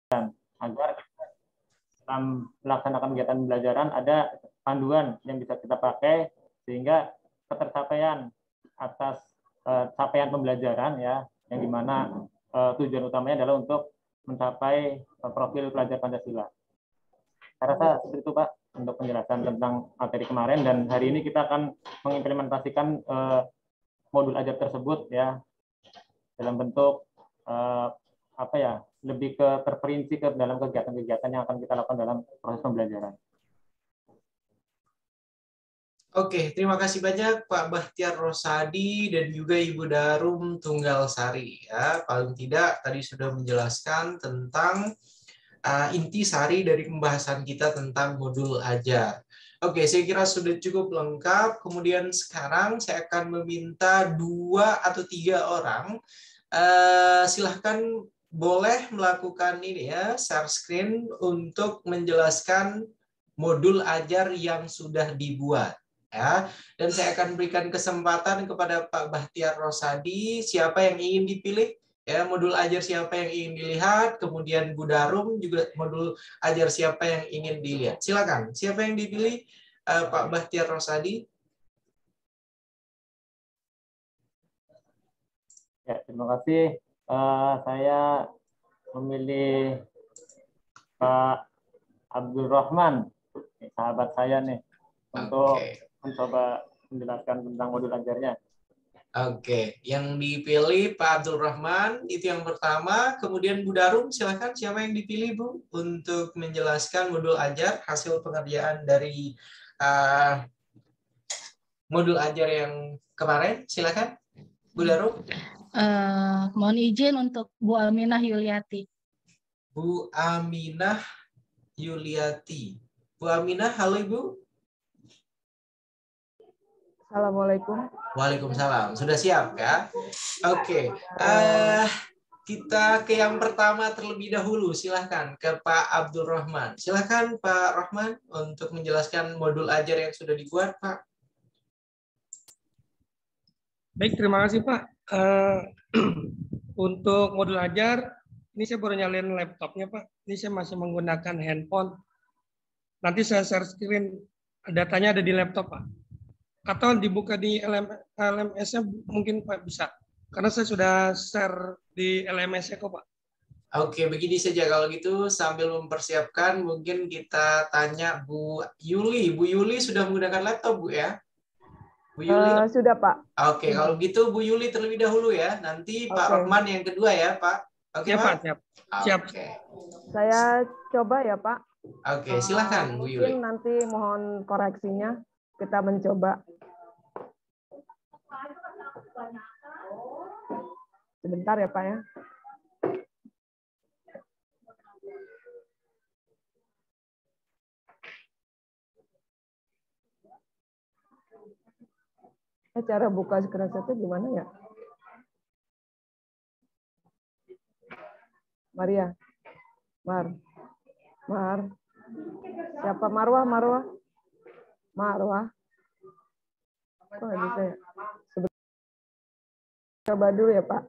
agar dalam melaksanakan kegiatan pembelajaran ada panduan yang bisa kita pakai sehingga ketercapaian atas capaian pembelajaran ya, yang dimana tujuan utamanya adalah untuk mencapai profil pelajar Pancasila. Saya rasa seperti itu Pak untuk penjelasan tentang materi kemarin, dan hari ini kita akan mengimplementasikan modul ajar tersebut ya dalam bentuk apa ya, lebih ke terperinci ke dalam kegiatan-kegiatan yang akan kita lakukan dalam proses pembelajaran. Oke, terima kasih banyak Pak Bahtiar Rosadi dan juga Ibu Darum Tunggalsari ya. Paling tidak tadi sudah menjelaskan tentang intisari dari pembahasan kita tentang modul ajar. Oke, saya kira sudah cukup lengkap. Kemudian sekarang saya akan meminta 2 atau 3 orang silahkan boleh melakukan ini ya, share screen untuk menjelaskan modul ajar yang sudah dibuat. Ya, dan saya akan berikan kesempatan kepada Pak Bahtiar Rosadi, siapa yang ingin dipilih, ya modul ajar siapa yang ingin dilihat, kemudian Bu Darum juga modul ajar siapa yang ingin dilihat. Silakan, siapa yang dipilih, Pak Bahtiar Rosadi? Ya, terima kasih. Saya memilih Pak Abdul Rahman, sahabat saya nih, untuk mencoba menjelaskan tentang modul ajarnya. Oke, yang dipilih Pak Abdul Rahman itu yang pertama. Kemudian Bu Darum, silakan siapa yang dipilih Bu untuk menjelaskan modul ajar hasil pengerjaan dari modul ajar yang kemarin. Silakan Bu Darum. Mohon izin untuk Bu Aminah Yuliati. Bu Aminah Yuliati. Bu Aminah, halo Ibu. Assalamualaikum. Waalaikumsalam. Sudah siap ya? Oke. Kita ke yang pertama terlebih dahulu. Silahkan ke Pak Abdul Rahman. Silahkan Pak Rahman untuk menjelaskan modul ajar yang sudah dibuat, Pak. Baik, terima kasih Pak. Untuk modul ajar, ini saya baru nyalain laptopnya Pak. Ini saya masih menggunakan handphone. Nanti saya share screen, datanya ada di laptop Pak. Atau dibuka di LMS-nya mungkin Pak bisa. Karena saya sudah share di LMS-nya kok Pak. Oke, begini saja kalau gitu sambil mempersiapkan mungkin kita tanya Bu Yuli. Bu Yuli sudah menggunakan laptop Bu ya? Bu Yuli? Sudah Pak. Oke, kalau gitu Bu Yuli terlebih dahulu ya. Nanti Pak Rahman yang kedua ya Pak. Oke ya, Pak? Siap. Siap. Oke. Saya coba ya Pak. Oke, silakan Bu Yuli. Mungkin nanti mohon koreksinya. Kita mencoba. Sebentar ya Pak ya. Cara buka screenshot-nya gimana ya? Maria. Mar. Siapa Marwah? Kok nggak bisa ya? Coba dulu ya Pak.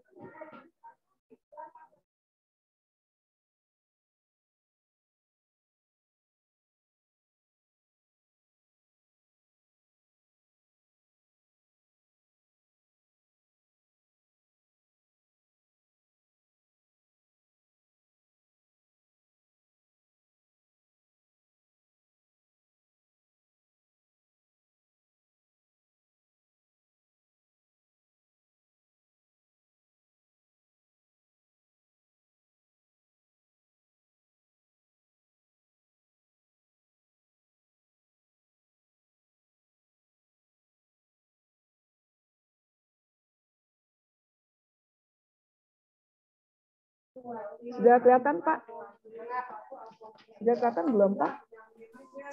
Sudah kelihatan Pak? Sudah kelihatan belum Pak?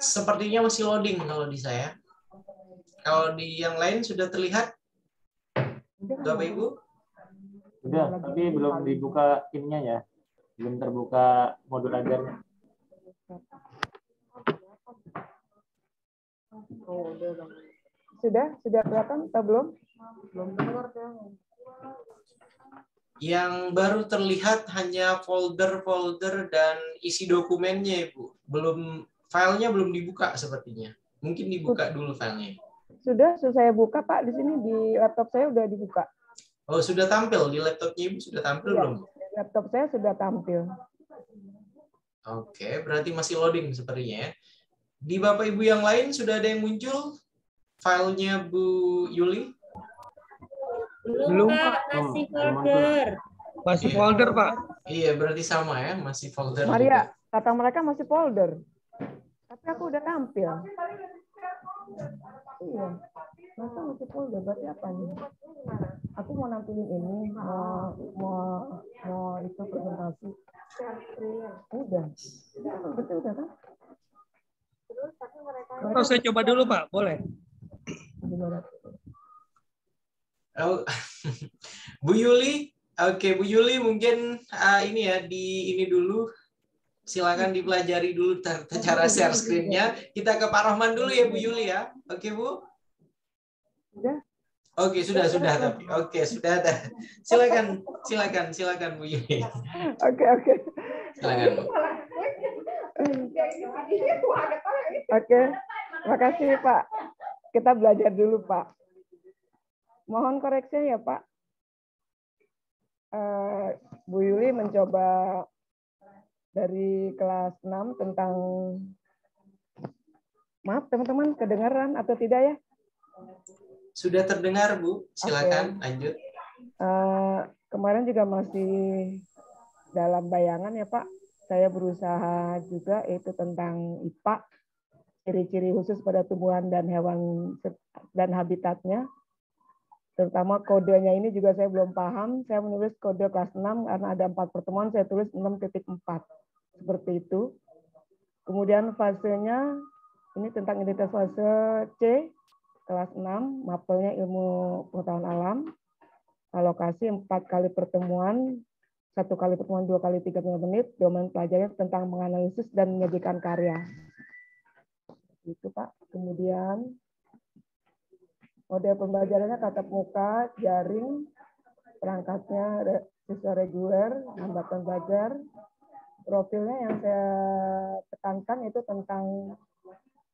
Sepertinya masih loading kalau di saya. Kalau di yang lain sudah terlihat? Bapak Ibu? Sudah, tapi belum dibuka ininya ya. Belum terbuka modul ajarnya. Sudah kelihatan atau belum? Belum. Yang baru terlihat hanya folder-folder dan isi dokumennya, Ibu. Filenya belum dibuka sepertinya. Mungkin dibuka dulu filenya. Sudah saya buka Pak, di sini di laptop saya udah dibuka. Oh, sudah tampil di laptopnya Ibu, sudah tampil Iya, belum? laptop saya sudah tampil. Oke, berarti masih loading sepertinya ya. Di Bapak Ibu yang lain sudah ada yang muncul filenya Bu Yuli? Belum, Pak, masih folder. Masih Iya. folder, Pak. Iya, berarti sama ya, masih folder Maria, juga. kata mereka masih folder. Tapi aku udah tampil. Iya. Masa masih folder, berarti apa nih? Aku mau nampilin ini, mau itu presentasi. Udah. Betul udah kan? Atau saya coba dulu, Pak. Boleh? Gimana? Oh, Bu Yuli, oke Bu Yuli mungkin ini ya ini dulu. Silakan dipelajari dulu cara share screen-nya. Kita ke Pak Rohman dulu ya Bu Yuli ya. Oke Bu? Sudah? Oke, sudah tapi. Oke, sudah ada. Silakan Bu Yuli. Oke. Silakan Bu. Oke. Makasih Pak. Kita belajar dulu Pak. Mohon koreksi ya Pak. Bu Yuli mencoba dari kelas 6 tentang, maaf teman-teman, kedengaran atau tidak ya? Sudah terdengar Bu, silakan lanjut. Kemarin juga masih dalam bayangan ya Pak. Saya berusaha juga itu tentang IPA, ciri-ciri khusus pada tumbuhan dan hewan dan habitatnya. Terutama kodenya ini juga saya belum paham. Saya menulis kode kelas 6 karena ada 4 pertemuan, saya tulis 6.4. Seperti itu. Kemudian fasenya, ini tentang identitas fase C, kelas 6, mapelnya ilmu pengetahuan alam. Alokasi 4 kali pertemuan, 1 kali pertemuan 2 kali 30 menit, domain pelajarannya tentang menganalisis dan menyajikan karya. Itu Pak. Kemudian model pembelajarannya tatap muka, jaring, perangkatnya siswa reguler, hambatan belajar. Profilnya yang saya tekankan itu tentang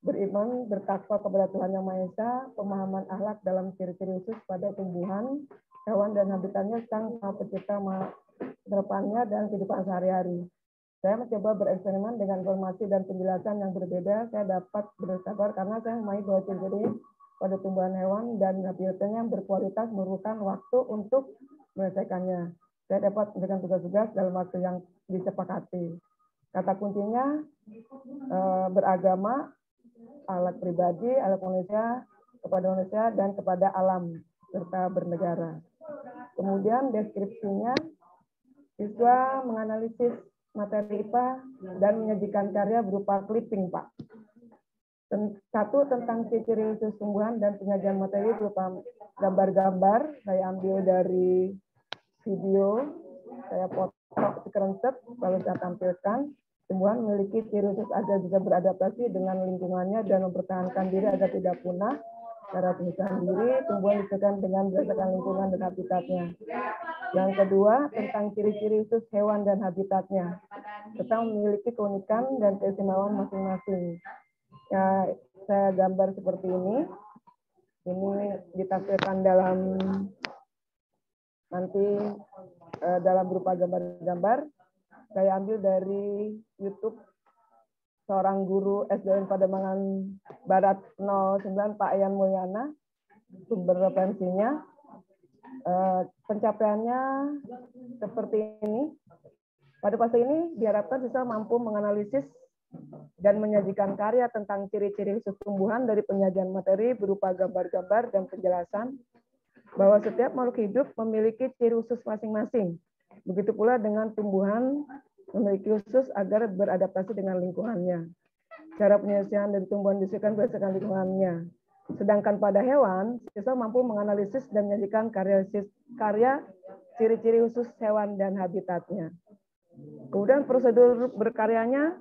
beriman, bertakwa kepada Tuhan Yang Maha Esa, pemahaman akhlak dalam ciri-ciri khusus pada tumbuhan, hewan dan habitatnya, sang pencipta depannya dan kehidupan sehari-hari. Saya mencoba bereksperimen dengan informasi dan penjelasan yang berbeda. Saya dapat bersabar karena saya memahami bahwa ciri-ciri pada tumbuhan hewan dan habitatnya berkualitas memerlukan waktu untuk menyelesaikannya. Saya dapat memberikan tugas-tugas dalam waktu yang disepakati. Kata kuncinya beragama, alat pribadi, alat manusia, kepada manusia, dan kepada alam, serta bernegara. Kemudian deskripsinya, siswa menganalisis materi IPA dan menyajikan karya berupa clipping, Pak. 1 tentang ciri-ciri khusus tumbuhan dan penyajian materi berupa gambar-gambar. Saya ambil dari video, saya foto screenshot, lalu saya tampilkan. Tumbuhan memiliki ciri khusus agar bisa beradaptasi dengan lingkungannya dan mempertahankan diri agar tidak punah. Cara penyesuaian diri, tumbuhan disesuaikan dengan berdasarkan lingkungan dan habitatnya. Yang kedua, tentang ciri-ciri khusus hewan dan habitatnya. Tentang memiliki keunikan dan keistimewaan masing-masing. Ya, saya gambar seperti ini. Ini ditampilkan dalam nanti dalam berupa gambar-gambar. Saya ambil dari YouTube seorang guru SDN Pademangan Barat 09 Pak Ian Mulyana. Sumber referensinya. Pencapaiannya seperti ini. Pada fase ini diharapkan bisa mampu menganalisis dan menyajikan karya tentang ciri-ciri khusus tumbuhan dari penyajian materi berupa gambar-gambar dan penjelasan bahwa setiap makhluk hidup memiliki ciri khusus masing-masing. Begitu pula dengan tumbuhan memiliki khusus agar beradaptasi dengan lingkungannya. Cara penyelesaian dari tumbuhan disesuaikan berdasarkan lingkungannya. Sedangkan pada hewan, siswa mampu menganalisis dan menyajikan karya ciri-ciri khusus hewan dan habitatnya. Kemudian prosedur berkaryanya,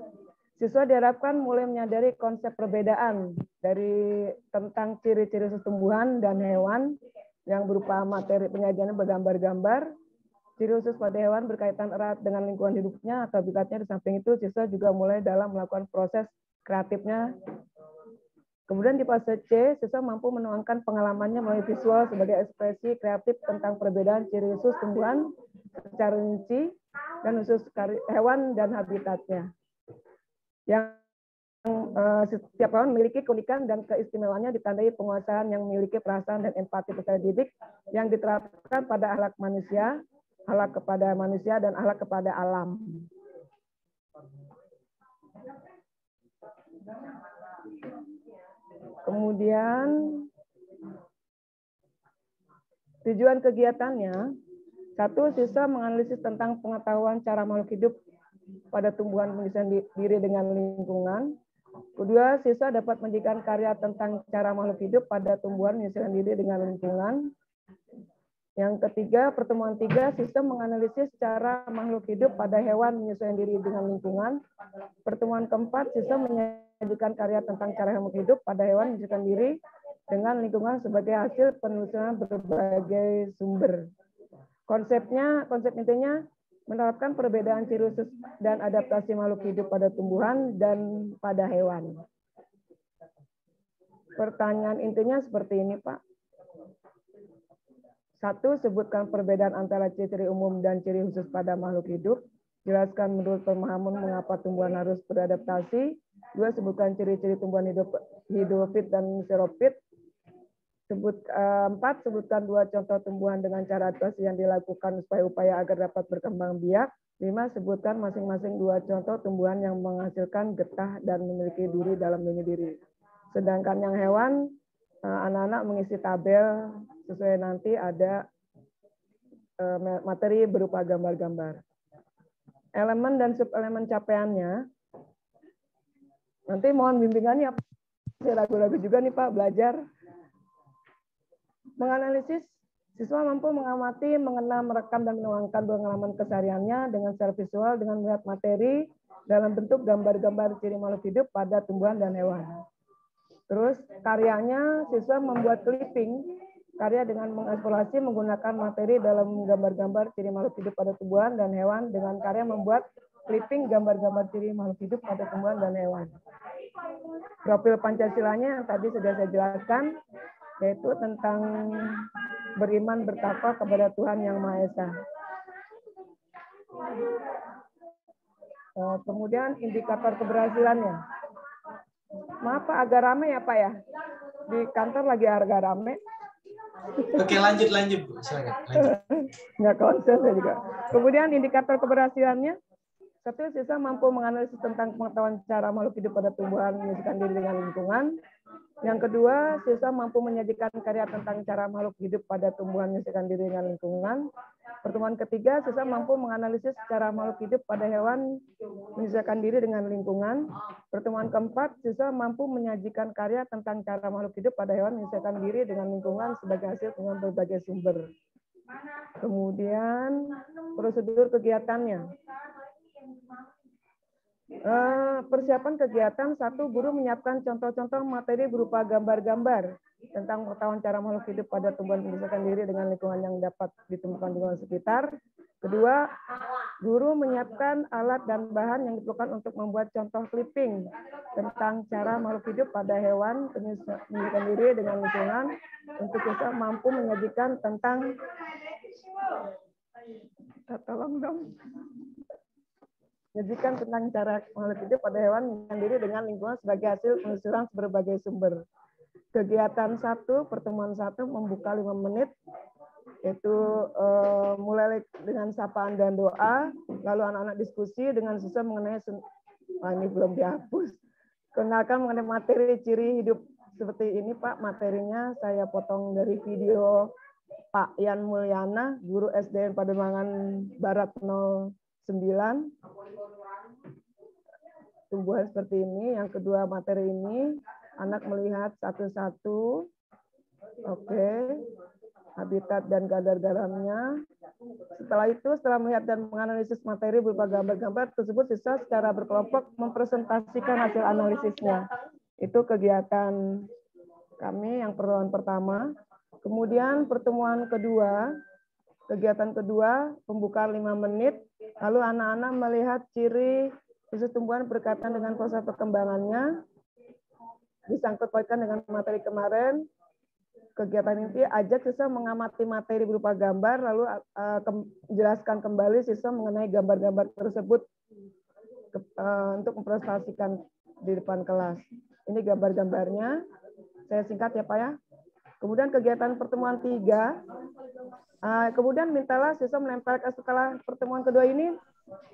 siswa diharapkan mulai menyadari konsep perbedaan dari tentang ciri-ciri tumbuhan dan hewan yang berupa materi penyajiannya bergambar-gambar, ciri khusus pada hewan berkaitan erat dengan lingkungan hidupnya atau habitatnya. Di samping itu, siswa juga mulai dalam melakukan proses kreatifnya. Kemudian di fase C, siswa mampu menuangkan pengalamannya melalui visual sebagai ekspresi kreatif tentang perbedaan ciri khusus tumbuhan secara rinci dan khusus hewan dan habitatnya. Yang setiap hewan memiliki keunikan dan keistimewaannya ditandai penguasaan yang memiliki perasaan dan empati peserta didik yang diterapkan pada akhlak manusia, akhlak kepada manusia, dan akhlak kepada alam. Kemudian tujuan kegiatannya, satu, siswa menganalisis tentang pengetahuan cara makhluk hidup pada tumbuhan menyesuaikan diri dengan lingkungan. Kedua, siswa dapat menjadikan karya tentang cara makhluk hidup pada tumbuhan menyesuaikan diri dengan lingkungan. Yang ketiga, pertemuan 3, siswa menganalisis cara makhluk hidup pada hewan menyesuaikan diri dengan lingkungan. Pertemuan keempat, siswa menyajikan karya tentang cara makhluk hidup pada hewan menyesuaikan diri dengan lingkungan sebagai hasil penelusuran berbagai sumber. Konsep intinya menerapkan perbedaan ciri khusus dan adaptasi makhluk hidup pada tumbuhan dan pada hewan. Pertanyaan intinya seperti ini, Pak. 1. Sebutkan perbedaan antara ciri umum dan ciri khusus pada makhluk hidup. Jelaskan menurut pemahaman mengapa tumbuhan harus beradaptasi. 2. Sebutkan ciri-ciri tumbuhan hidrofit dan xerofit. 4. Sebutkan 2 contoh tumbuhan dengan cara adaptasi yang dilakukan supaya upaya agar dapat berkembang biak. 5. Sebutkan masing-masing 2 contoh tumbuhan yang menghasilkan getah dan memiliki duri dalam diri. Sedangkan yang hewan, anak-anak mengisi tabel sesuai nanti ada materi berupa gambar-gambar. Elemen dan subelemen capaiannya, nanti mohon bimbingannya. Ragu-ragu juga nih Pak, belajar. Menganalisis, siswa mampu mengamati, mengenal, merekam, dan menuangkan pengalaman kesehariannya dengan secara visual dengan melihat materi dalam bentuk gambar-gambar ciri makhluk hidup pada tumbuhan dan hewan. Terus karyanya, siswa membuat clipping, karya dengan mengeksplorasi menggunakan materi dalam gambar-gambar ciri makhluk hidup pada tumbuhan dan hewan dengan karya membuat clipping gambar-gambar ciri makhluk hidup pada tumbuhan dan hewan. Profil Pancasilanya yang tadi sudah saya jelaskan, yaitu tentang beriman bertakwa kepada Tuhan Yang Maha Esa. Kemudian indikator keberhasilannya. Maaf Pak, agak rame ya Pak ya? Di kantor lagi agak rame. Oke, lanjut Bu. Silakan. Lanjut. Nggak konsen saya juga. Kemudian indikator keberhasilannya, 1. Siswa mampu menganalisis tentang pengetahuan cara makhluk hidup pada tumbuhan menyesuaikan diri dengan lingkungan. Yang kedua, siswa mampu menyajikan karya tentang cara makhluk hidup pada tumbuhan menyesuaikan diri dengan lingkungan. Pertemuan ketiga, siswa mampu menganalisis cara makhluk hidup pada hewan menyesuaikan diri dengan lingkungan. Pertemuan keempat, siswa mampu menyajikan karya tentang cara makhluk hidup pada hewan menyesuaikan diri dengan lingkungan sebagai hasil dengan berbagai sumber. Kemudian prosedur kegiatannya. Persiapan kegiatan, 1. Guru menyiapkan contoh-contoh materi berupa gambar-gambar tentang pengetahuan cara makhluk hidup pada tumbuhan menyesuaikan diri dengan lingkungan yang dapat ditemukan di lingkungan sekitar. Kedua, guru menyiapkan alat dan bahan yang diperlukan untuk membuat contoh clipping tentang cara makhluk hidup pada hewan menyesuaikan diri dengan lingkungan untuk bisa mampu menyajikan tentang tolong dong. Menyajikan tentang cara makhluk hidup pada hewan menyesuaikan diri dengan lingkungan sebagai hasil penelusuran berbagai sumber. Kegiatan 1, pertemuan 1 membuka 5 menit, yaitu mulai dengan sapaan dan doa, lalu anak-anak diskusi dengan siswa mengenai, ini belum dihapus, kenalkan mengenai materi ciri hidup seperti ini Pak, materinya saya potong dari video Pak Yan Mulyana, guru SDN Pademangan Barat 09. Tumbuhan seperti ini. Yang kedua, materi ini anak melihat satu-satu. Oke. Habitat dan kadar garamnya. Setelah itu, setelah melihat dan menganalisis materi berupa gambar-gambar tersebut, siswa secara berkelompok mempresentasikan hasil analisisnya. Itu kegiatan kami yang pertemuan pertama. Kemudian pertemuan kedua, Kegiatan kedua, pembukaan 5 menit, lalu anak-anak melihat ciri usus tumbuhan berkaitan dengan proses perkembangannya, disangkut pautkan dengan materi kemarin. Kegiatan inti, ajak siswa mengamati materi berupa gambar, lalu jelaskan kembali siswa mengenai gambar-gambar tersebut untuk mempresentasikan di depan kelas. Ini gambar-gambarnya, saya singkat ya Pak ya. Kemudian kegiatan pertemuan 3, kemudian mintalah siswa menempelkan, setelah pertemuan kedua ini,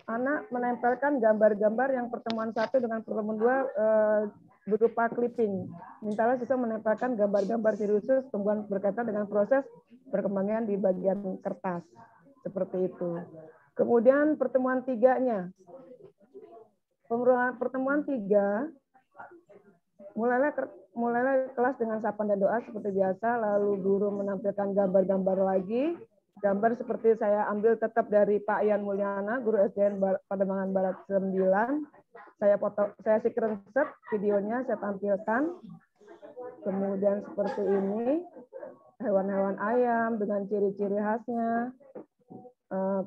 anak menempelkan gambar-gambar yang pertemuan 1 dengan pertemuan 2 berupa clipping. Mintalah siswa menempelkan gambar-gambar ciri khusus tumbuhan berkaitan dengan proses perkembangan di bagian kertas. Seperti itu. Kemudian pertemuan 3-nya. Pertemuan 3, mulailah kelas dengan sapaan dan doa seperti biasa, lalu guru menampilkan gambar-gambar lagi. Gambar seperti saya ambil tetap dari Pak Ian Mulyana, guru SDN Pademangan Barat 9. Saya screenshot videonya, saya tampilkan. Kemudian seperti ini, hewan-hewan ayam dengan ciri-ciri khasnya,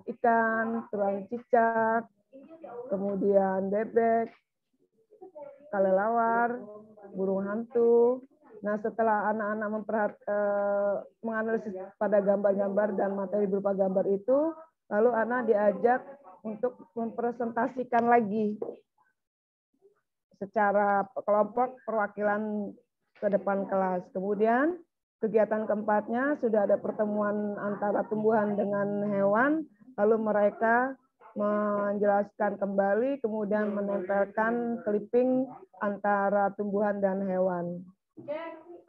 ikan, tulang cicak, kemudian bebek, kelelawar, burung hantu. Nah, setelah anak-anak menganalisis pada gambar-gambar dan materi berupa gambar itu, lalu anak diajak untuk mempresentasikan lagi secara kelompok perwakilan ke depan kelas. Kemudian kegiatan keempatnya sudah ada pertemuan antara tumbuhan dengan hewan, lalu mereka menjelaskan kembali, kemudian menempelkan clipping antara tumbuhan dan hewan.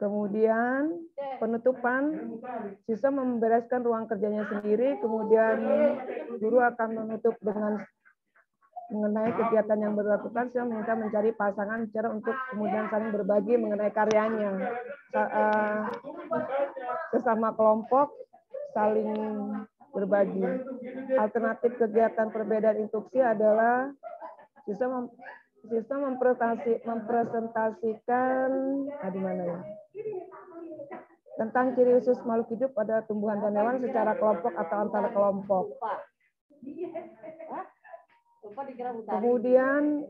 Kemudian penutupan, siswa membereskan ruang kerjanya sendiri, kemudian guru akan menutup dengan mengenai kegiatan yang dilakukan, siswa minta mencari pasangan cara untuk kemudian saling berbagi mengenai karyanya. Sesama kelompok saling berbagi. Alternatif kegiatan perbedaan instruksi adalah siswa mempresentasikan di mana ya? Tentang ciri khusus makhluk hidup pada tumbuhan dan hewan secara kelompok atau antar kelompok. Kemudian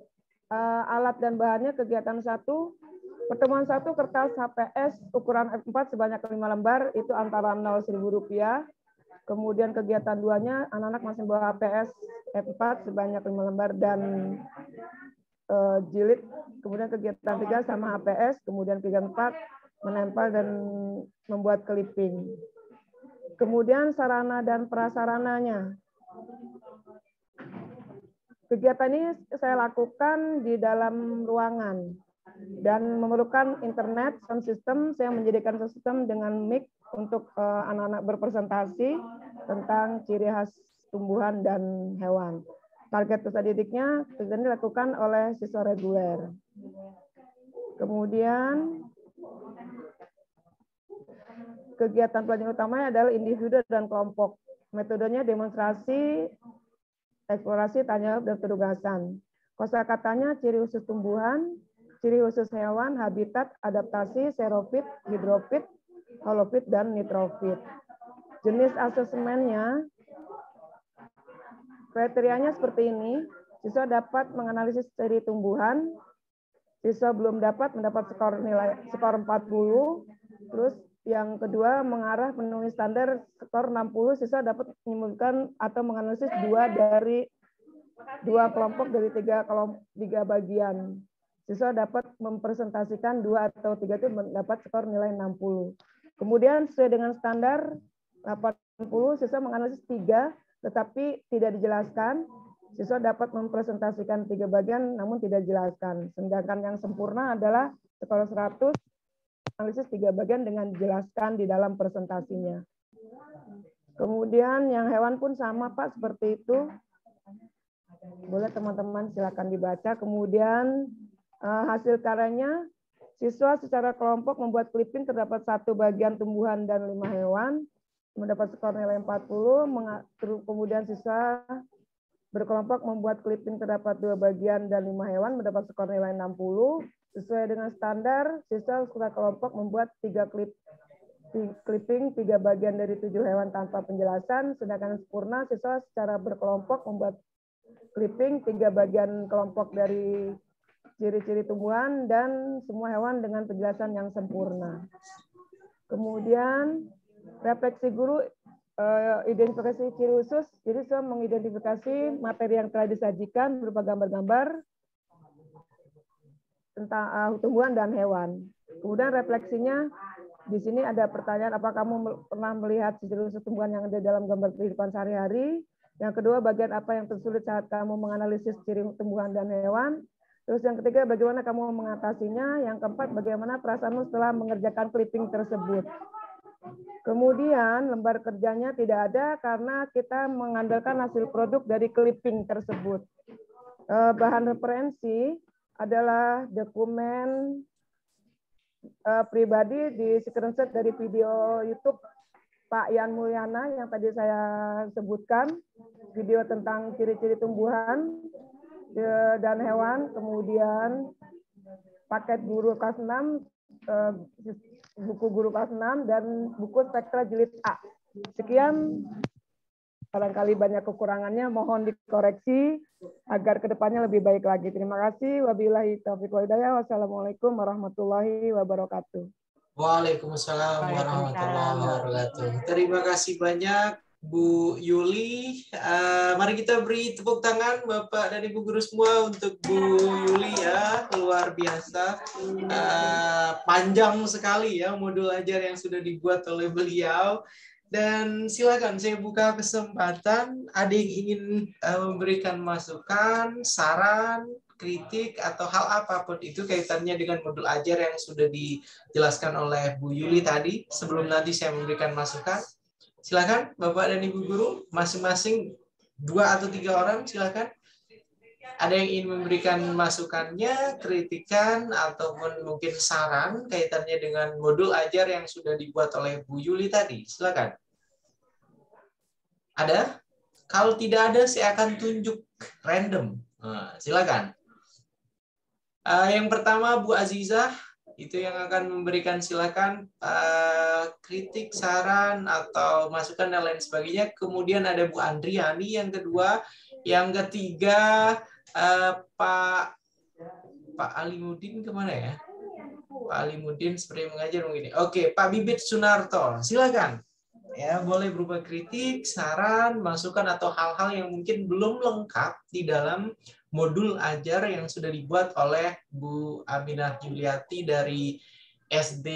alat dan bahannya kegiatan 1, pertemuan 1 kertas HPS ukuran F4 sebanyak 5 lembar, itu antara 0-1.000 rupiah. Kemudian kegiatan 2-nya anak-anak masih bawa HPS F4 sebanyak 5 lembar dan jilid. Kemudian kegiatan 3 sama HPS, kemudian kegiatan 4 menempel dan membuat clipping. Kemudian sarana dan prasarananya. Kegiatan ini saya lakukan di dalam ruangan dan memerlukan internet, sound system. Saya menjadikan sound system dengan mic untuk anak-anak berpresentasi tentang ciri khas tumbuhan dan hewan. Target peserta didiknya kegiatan dilakukan oleh siswa reguler. Kemudian kegiatan pelajaran utamanya adalah individu dan kelompok. Metodenya demonstrasi, eksplorasi, tanya jawab, dan penugasan. Kosakatanya ciri khusus tumbuhan, ciri khusus hewan, habitat, adaptasi, xerofit, hidrofit, holofit, dan nitrofit. Jenis asesmennya, kriterianya seperti ini. Siswa dapat menganalisis ciri tumbuhan. Siswa belum dapat mendapat skor 40. Terus yang kedua mengarah memenuhi standar skor 60. Siswa dapat menyimpulkan atau menganalisis 2 dari 2 kelompok dari 3 bagian. Siswa dapat mempresentasikan 2 atau 3 itu mendapat skor nilai 60. Kemudian sesuai dengan standar 80, siswa menganalisis 3 tetapi tidak dijelaskan. Siswa dapat mempresentasikan 3 bagian namun tidak dijelaskan. Sedangkan yang sempurna adalah skor 100, analisis 3 bagian dengan dijelaskan di dalam presentasinya. Kemudian yang hewan pun sama Pak, seperti itu. Boleh teman-teman silakan dibaca. Kemudian hasil karyanya, siswa secara kelompok membuat clipping terdapat 1 bagian tumbuhan dan 5 hewan, mendapat skor nilai 40. Kemudian siswa berkelompok membuat clipping terdapat 2 bagian dan 5 hewan, mendapat skor nilai 60. Sesuai dengan standar, siswa secara kelompok membuat 3 clipping 3 bagian dari 7 hewan tanpa penjelasan, sedangkan sempurna siswa secara berkelompok membuat clipping 3 bagian kelompok dari ciri-ciri tumbuhan dan semua hewan dengan penjelasan yang sempurna. Kemudian refleksi guru, identifikasi ciri khusus, jadi siswa mengidentifikasi materi yang telah disajikan berupa gambar-gambar tentang tumbuhan dan hewan. Kemudian refleksinya, di sini ada pertanyaan, apakah kamu pernah melihat ciri khusus tumbuhan yang ada dalam gambar kehidupan sehari-hari? Yang kedua, bagian apa yang tersulit saat kamu menganalisis ciri tumbuhan dan hewan? Terus yang ketiga, bagaimana kamu mengatasinya? Yang keempat, bagaimana perasaanmu setelah mengerjakan clipping tersebut? Kemudian lembar kerjanya tidak ada karena kita mengandalkan hasil produk dari clipping tersebut. Bahan referensi adalah dokumen pribadi di screenshot dari video YouTube Pak Yan Mulyana yang tadi saya sebutkan, video tentang ciri-ciri tumbuhan dan hewan, kemudian paket guru kelas 6, buku guru kelas 6, dan buku Spektra Jilid A. Sekian, barangkali banyak kekurangannya, mohon dikoreksi agar kedepannya lebih baik lagi. Terima kasih. Wabillahi taufiq wal hidayah. Wassalamualaikum warahmatullahi wabarakatuh. Waalaikumsalam warahmatullahi wabarakatuh. Terima kasih banyak Bu Yuli. Mari kita beri tepuk tangan Bapak dan Ibu guru semua untuk Bu Yuli ya, luar biasa. Panjang sekali ya modul ajar yang sudah dibuat oleh beliau. Dan silakan saya buka kesempatan, ada yang ingin memberikan masukan, saran, kritik, atau hal apapun itu kaitannya dengan modul ajar yang sudah dijelaskan oleh Bu Yuli tadi, sebelum nanti saya memberikan masukan. Silakan Bapak dan Ibu guru, masing-masing 2 atau 3 orang, silakan. Ada yang ingin memberikan masukannya, kritikan, ataupun mungkin saran kaitannya dengan modul ajar yang sudah dibuat oleh Bu Yuli tadi. Silakan. Ada? Kalau tidak ada, saya akan tunjuk random. Silakan. Yang pertama Bu Azizah, itu yang akan memberikan, silakan kritik, saran, atau masukan dan lain sebagainya. Kemudian ada Bu Andriani yang kedua. Yang ketiga Pak Alimuddin kemana ya? Pak Alimuddin seperti mengajar mungkin. Oke, Pak Bibit Sunarto, silakan. Ya, boleh berupa kritik, saran, masukan, atau hal-hal yang mungkin belum lengkap di dalam modul ajar yang sudah dibuat oleh Bu Aminah Juliati dari SD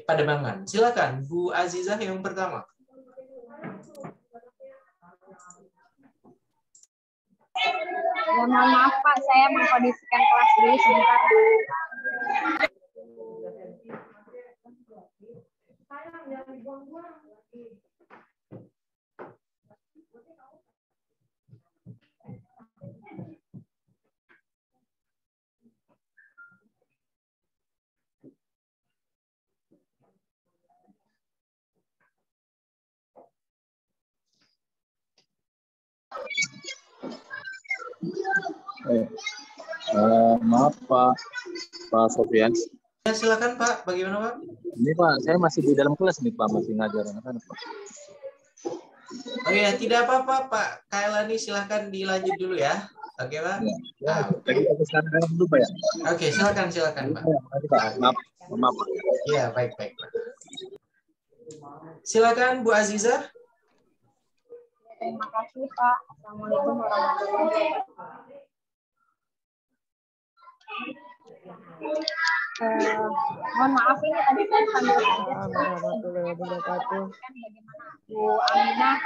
Pademangan. Silakan, Bu Azizah yang pertama. Ya, mohon maaf Pak, saya mengkondisikan kelas dulu sebentar. Maaf Pak Sofian. Ya, silakan Pak, bagaimana Pak? Ini Pak, saya masih di dalam kelas nih Pak, masih ngajar anak-anak Pak. Oh ya, tidak apa-apa Pak Kailani, silahkan dilanjut dulu ya. Oke Pak? Ya, lagi aku sekarang dulu Pak ya. Oke, silakan Pak. Makasih Pak, maaf Pak. Ya, baik Pak. Silakan Bu Azizah. Terima kasih Pak. Assalamualaikum warahmatullahi wabarakatuh. Mohon maaf ini tadi saya sambil bagaimana Bu Aminah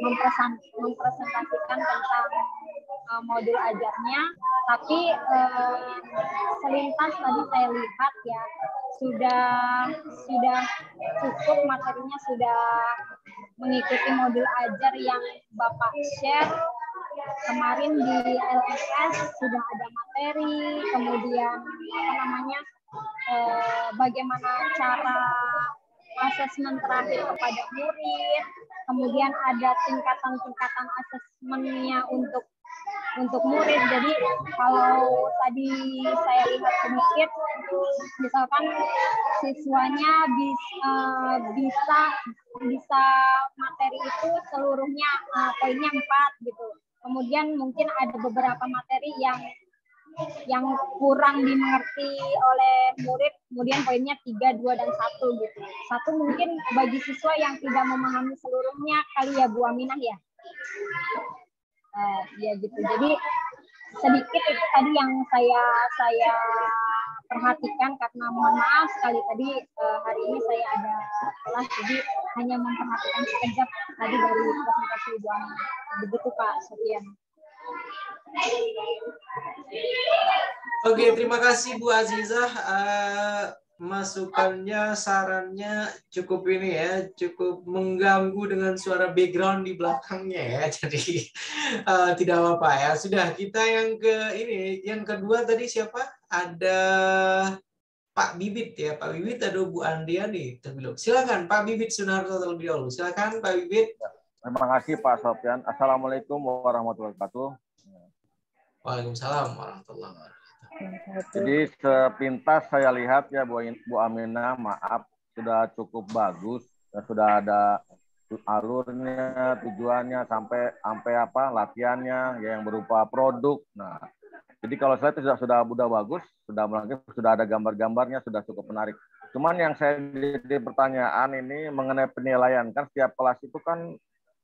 mempresentasikan tentang modul ajarnya, tapi selintas tadi saya lihat ya sudah cukup materinya, sudah mengikuti modul ajar yang Bapak share kemarin di LMS, sudah ada materi, kemudian bagaimana cara asesmen terakhir kepada murid, kemudian ada tingkatan-tingkatan asesmennya untuk murid. Jadi kalau tadi saya lihat sedikit misalkan siswanya bisa materi itu seluruhnya poinnya 4 gitu. Kemudian mungkin ada beberapa materi yang kurang dimengerti oleh murid, kemudian poinnya 3, 2, dan 1 gitu. 1 mungkin bagi siswa yang tidak memahami seluruhnya kali ya Bu Aminah ya. Ya gitu. Jadi sedikit itu tadi yang saya perhatikan, karena mohon maaf sekali tadi hari ini saya ada kelas, jadi hanya memperhatikan sekejap tadi dari presentasi Ibu Aminah. Begitu Pak Sofian. Oke, terima kasih Bu Azizah. Masukannya, sarannya cukup ini ya, cukup mengganggu dengan suara background di belakangnya ya. Jadi tidak apa-apa ya. Sudah, kita yang yang kedua tadi siapa? Ada Pak Bibit ya. Pak Bibit, ada Bu Andiani terlebih dahulu. Silakan Pak Bibit Sunarto terlebih dahulu. Silakan Pak Bibit. Terima kasih Pak Sofyan. Assalamualaikum warahmatullahi wabarakatuh. Waalaikumsalam warahmatullahi wabarakatuh. Jadi sepintas saya lihat ya Bu Aminah, maaf, sudah cukup bagus, sudah ada alurnya, tujuannya, sampai apa latihannya yang berupa produk. Nah, jadi kalau saya itu sudah bagus, sudah ada gambar-gambarnya, sudah cukup menarik. Cuman yang saya jadi pertanyaan ini mengenai penilaian, kan setiap kelas itu kan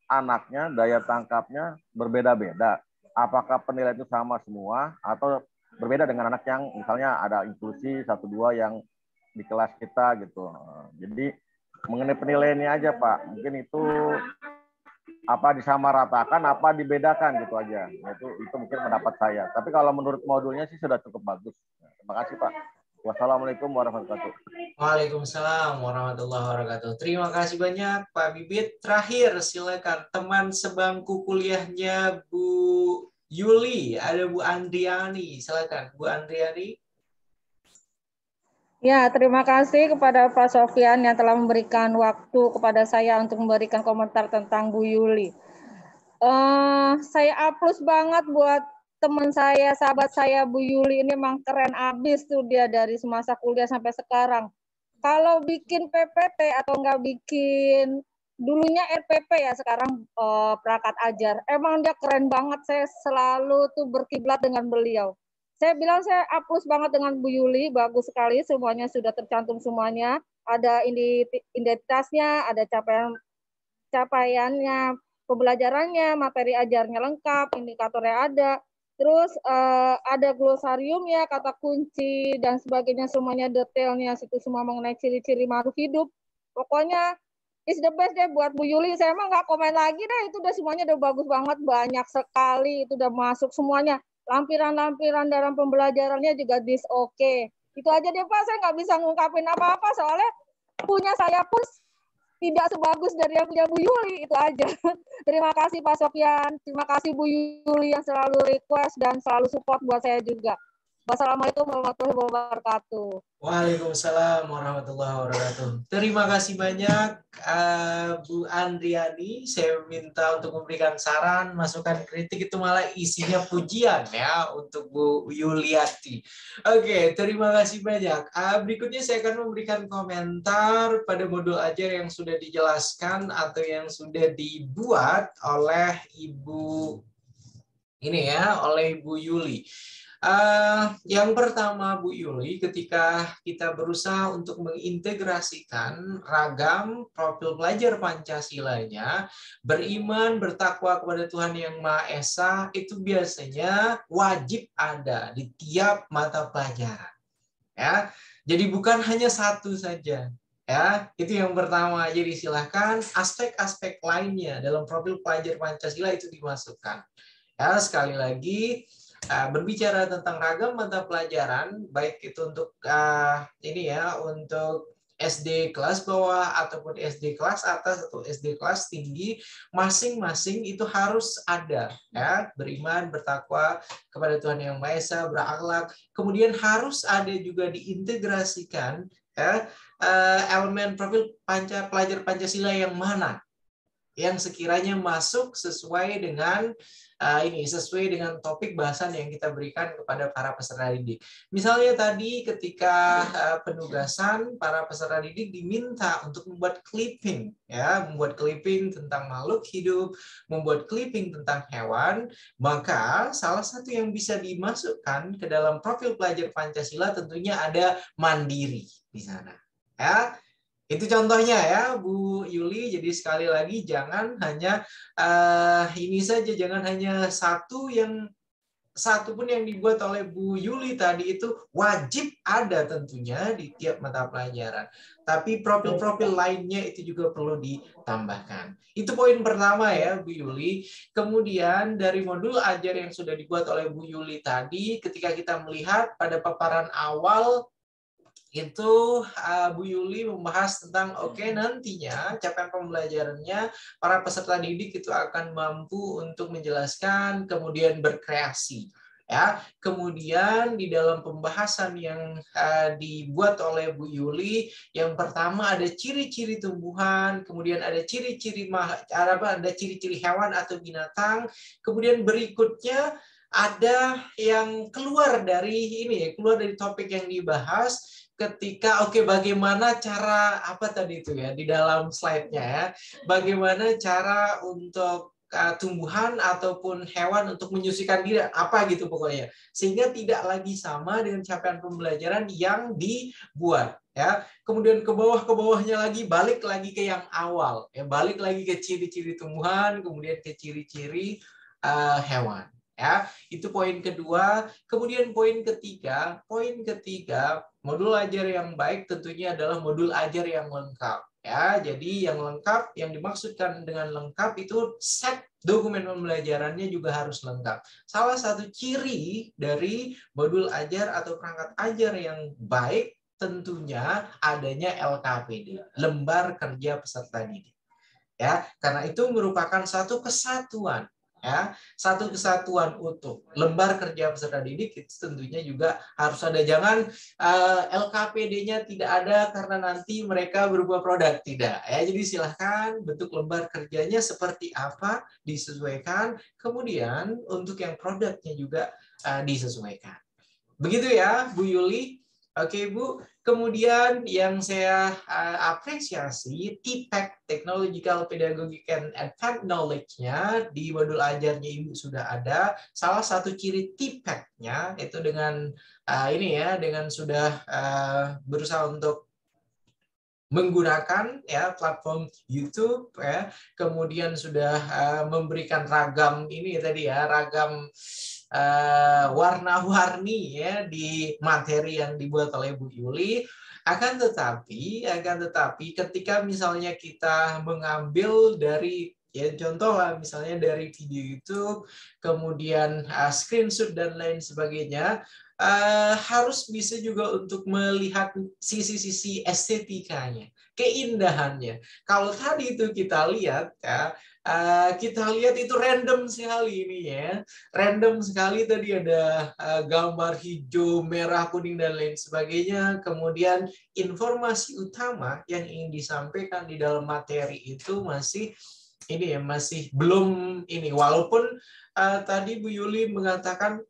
anaknya daya tangkapnya berbeda-beda. Apakah penilaian itu sama semua atau berbeda dengan anak yang misalnya ada inklusi 1-2 yang di kelas kita gitu. Jadi mengenai penilaiannya aja Pak, mungkin itu apa disamaratakan, apa dibedakan gitu aja. Itu mungkin pendapat saya. Tapi kalau menurut modulnya sih sudah cukup bagus. Terima kasih Pak. Wassalamualaikum warahmatullahi wabarakatuh. Waalaikumsalam warahmatullahi wabarakatuh. Terima kasih banyak Pak Bibit. Terakhir silakan teman sebangku kuliahnya Bu Yuli, ada Bu Andriani. Silakan Bu Andriani. Ya, terima kasih kepada Pak Sofyan yang telah memberikan waktu kepada saya untuk memberikan komentar tentang Bu Yuli. Saya aplaus banget buat teman saya, sahabat saya Bu Yuli, ini memang keren abis tuh dia dari semasa kuliah sampai sekarang. Kalau bikin PPT atau nggak bikin dulunya RPP ya, sekarang perangkat ajar. Emang dia keren banget, saya selalu tuh berkiblat dengan beliau. Saya bilang saya aplaus banget dengan Bu Yuli, bagus sekali semuanya sudah tercantum semuanya. Ada identitasnya, ada capaiannya, pembelajarannya, materi ajarnya lengkap, indikatornya ada. Terus ada glosariumnya, kata kunci dan sebagainya, semuanya detailnya, situ semua mengenai ciri-ciri makhluk hidup. Pokoknya is the best deh buat Bu Yuli. Saya emang nggak komen lagi deh, itu udah semuanya udah bagus banget, banyak sekali, itu udah masuk semuanya. Lampiran-lampiran dalam pembelajarannya juga oke. Itu aja deh Pak, saya nggak bisa ngungkapin apa-apa soalnya punya saya pun tidak sebagus dari yang punya Bu Yuli, itu aja. Terima kasih Pak Sofyan, terima kasih Bu Yuli yang selalu request dan selalu support buat saya juga. Wassalamualaikum warahmatullahi wabarakatuh. Waalaikumsalam warahmatullahi wabarakatuh. Terima kasih banyak Bu Andriani. Saya minta untuk memberikan saran, masukan, kritik, itu malah isinya pujian ya untuk Bu Yuliati. Oke, terima kasih banyak. Berikutnya saya akan memberikan komentar pada modul ajar yang sudah dijelaskan atau yang sudah dibuat oleh Ibu oleh Ibu Yuli. Yang pertama Bu Yuli, ketika kita berusaha untuk mengintegrasikan ragam profil pelajar Pancasilanya, beriman, bertakwa kepada Tuhan Yang Maha Esa, itu biasanya wajib ada di tiap mata pelajaran. Ya, jadi bukan hanya satu saja. Ya, itu yang pertama. Jadi silahkan aspek-aspek lainnya dalam profil pelajar Pancasila itu dimasukkan. Ya, sekali lagi. Berbicara tentang ragam mata pelajaran, baik itu untuk untuk SD kelas bawah ataupun SD kelas atas atau SD kelas tinggi, masing-masing itu harus ada ya, beriman, bertakwa kepada Tuhan Yang Maha Esa, berakhlak. Kemudian harus ada juga diintegrasikan ya, elemen profil pelajar Pancasila yang mana. yang sekiranya masuk sesuai dengan sesuai dengan topik bahasan yang kita berikan kepada para peserta didik. Misalnya tadi ketika penugasan, para peserta didik diminta untuk membuat clipping, ya, membuat clipping tentang makhluk hidup, membuat clipping tentang hewan, maka salah satu yang bisa dimasukkan ke dalam profil pelajar Pancasila tentunya ada mandiri di sana. Ya, itu contohnya ya Bu Yuli. Jadi sekali lagi jangan hanya ini saja, jangan hanya satu pun yang dibuat oleh Bu Yuli tadi itu wajib ada tentunya di tiap mata pelajaran. Tapi profil-profil lainnya itu juga perlu ditambahkan. Itu poin pertama ya Bu Yuli. Kemudian dari modul ajar yang sudah dibuat oleh Bu Yuli tadi, ketika kita melihat pada paparan awal itu Bu Yuli membahas tentang nantinya capaian pembelajarannya para peserta didik itu akan mampu untuk menjelaskan kemudian berkreasi, ya. Kemudian di dalam pembahasan yang dibuat oleh Bu Yuli, yang pertama ada ciri-ciri tumbuhan, kemudian ada ciri-ciri hewan atau binatang, kemudian berikutnya ada yang keluar dari topik yang dibahas ketika bagaimana cara tadi itu ya di dalam slide-nya ya, bagaimana cara untuk tumbuhan ataupun hewan untuk menyucikan diri gitu pokoknya, sehingga tidak lagi sama dengan capaian pembelajaran yang dibuat ya. Kemudian ke bawahnya lagi, balik lagi ke yang awal ya, balik lagi ke ciri-ciri tumbuhan, kemudian ke ciri-ciri hewan. Ya, itu poin kedua. Kemudian poin ketiga, modul ajar yang baik tentunya adalah modul ajar yang lengkap. Ya, jadi yang lengkap, yang dimaksudkan dengan lengkap itu set dokumen pembelajarannya juga harus lengkap. Salah satu ciri dari modul ajar atau perangkat ajar yang baik tentunya adanya LKPD, lembar kerja peserta didik. Ya, karena itu merupakan satu kesatuan. Ya, satu kesatuan utuh. Lembar kerja peserta didik itu tentunya juga harus ada. Jangan LKPD-nya tidak ada karena nanti mereka berubah produk, tidak. Ya, jadi silahkan bentuk lembar kerjanya seperti apa disesuaikan. Kemudian untuk yang produknya juga disesuaikan. Begitu ya, Bu Yuli. Oke, Bu. Kemudian yang saya apresiasi, TPEC, Technological, Pedagogic, and Advanced Knowledge-nya di modul ajarnya Ibu sudah ada. Salah satu ciri TPEC-nya itu dengan dengan sudah berusaha untuk menggunakan ya platform YouTube ya, kemudian sudah memberikan ragam ragam warna-warni ya di materi yang dibuat oleh Bu Yuli. Akan tetapi ketika misalnya kita mengambil dari contoh lah, misalnya dari video YouTube, kemudian screenshot dan lain sebagainya, harus bisa juga untuk melihat sisi-sisi estetikanya, keindahannya. Kalau tadi itu kita lihat ya, kita lihat itu random sekali ini ya. Random sekali tadi ada gambar hijau, merah, kuning dan lain sebagainya. Kemudian informasi utama yang ingin disampaikan di dalam materi itu masih belum walaupun tadi Bu Yuli mengatakan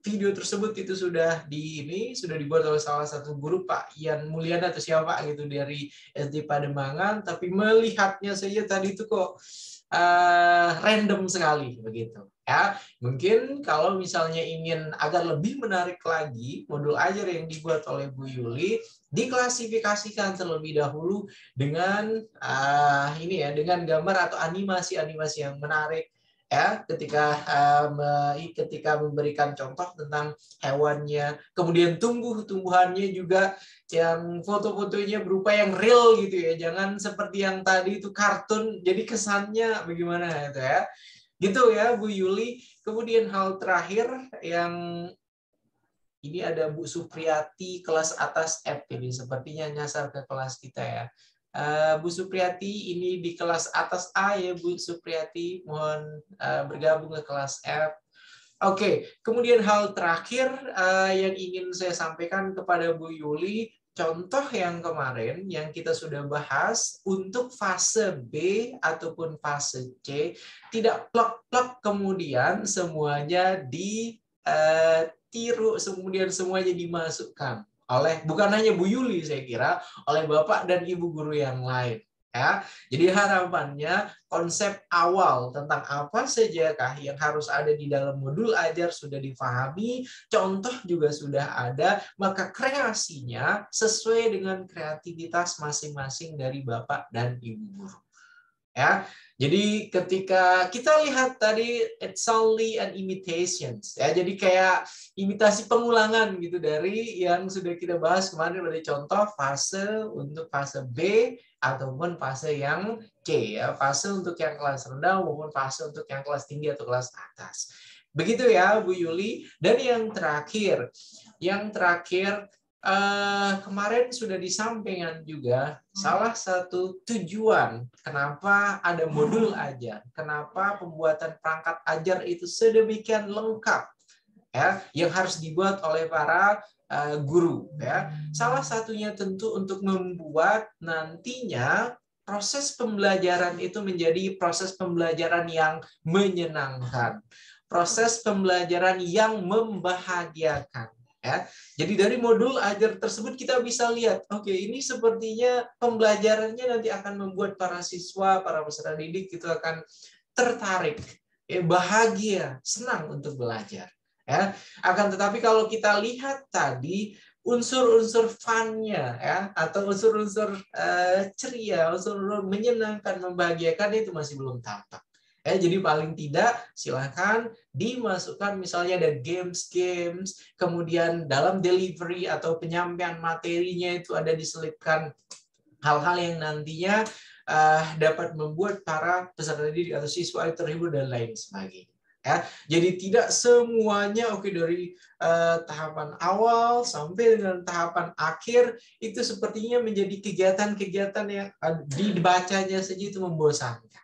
video tersebut itu sudah dibuat oleh salah satu guru, Pak Ian Mulyana atau siapa gitu dari SD Pademangan, tapi melihatnya saja tadi itu kok random sekali begitu ya. Mungkin kalau misalnya ingin agar lebih menarik lagi modul ajar yang dibuat oleh Bu Yuli, diklasifikasikan terlebih dahulu dengan dengan gambar atau animasi-animasi yang menarik ya, ketika memberikan contoh tentang hewannya, kemudian tumbuhannya juga yang foto-fotonya berupa yang real gitu ya, jangan seperti yang tadi itu kartun, jadi kesannya bagaimana itu ya, gitu ya Bu Yuli. Kemudian hal terakhir yang ini ada Bu Supriyati kelas atas F, ini sepertinya nyasar ke kelas kita ya. Bu Supriyati ini di kelas atas A ya Bu Supriyati, mohon bergabung ke kelas F. Oke, kemudian hal terakhir yang ingin saya sampaikan kepada Bu Yuli, contoh yang kemarin yang kita sudah bahas untuk fase B ataupun fase C tidak plek-plek kemudian semuanya ditiru, kemudian semuanya dimasukkan oleh bukan hanya Bu Yuli saya kira, oleh Bapak dan Ibu guru yang lain. Ya, jadi harapannya konsep awal tentang apa sajakah yang harus ada di dalam modul ajar sudah difahami, contoh juga sudah ada, maka kreasinya sesuai dengan kreativitas masing-masing dari Bapak dan Ibu guru. Ya, jadi ketika kita lihat tadi it's only an imitations, ya, jadi kayak imitasi pengulangan gitu dari yang sudah kita bahas kemarin dari contoh fase untuk fase B ataupun fase yang C, ya, fase untuk yang kelas rendah maupun fase untuk yang kelas tinggi atau kelas atas. Begitu ya Bu Yuli. Dan yang terakhir kemarin sudah disampaikan juga salah satu tujuan kenapa ada modul ajar, kenapa pembuatan perangkat ajar itu sedemikian lengkap, ya, yang harus dibuat oleh para guru, ya. Salah satunya tentu untuk membuat nantinya proses pembelajaran itu menjadi proses pembelajaran yang menyenangkan, proses pembelajaran yang membahagiakan. Ya, jadi dari modul ajar tersebut kita bisa lihat, oke, ini sepertinya pembelajarannya nanti akan membuat para siswa, para peserta didik itu akan tertarik, ya, bahagia, senang untuk belajar. Ya, akan tetapi kalau kita lihat tadi unsur-unsur fun-nya, ya, atau unsur-unsur ceria, unsur-unsur menyenangkan, membahagiakan itu masih belum tampak. Ya, jadi paling tidak silakan dimasukkan misalnya ada games, kemudian dalam delivery atau penyampaian materinya itu ada diselipkan hal-hal yang nantinya dapat membuat para peserta didik atau siswa terhibur dan lain sebagainya. Ya, jadi tidak semuanya dari tahapan awal sampai dengan tahapan akhir itu sepertinya menjadi kegiatan-kegiatan yang dibacanya saja itu membosankan.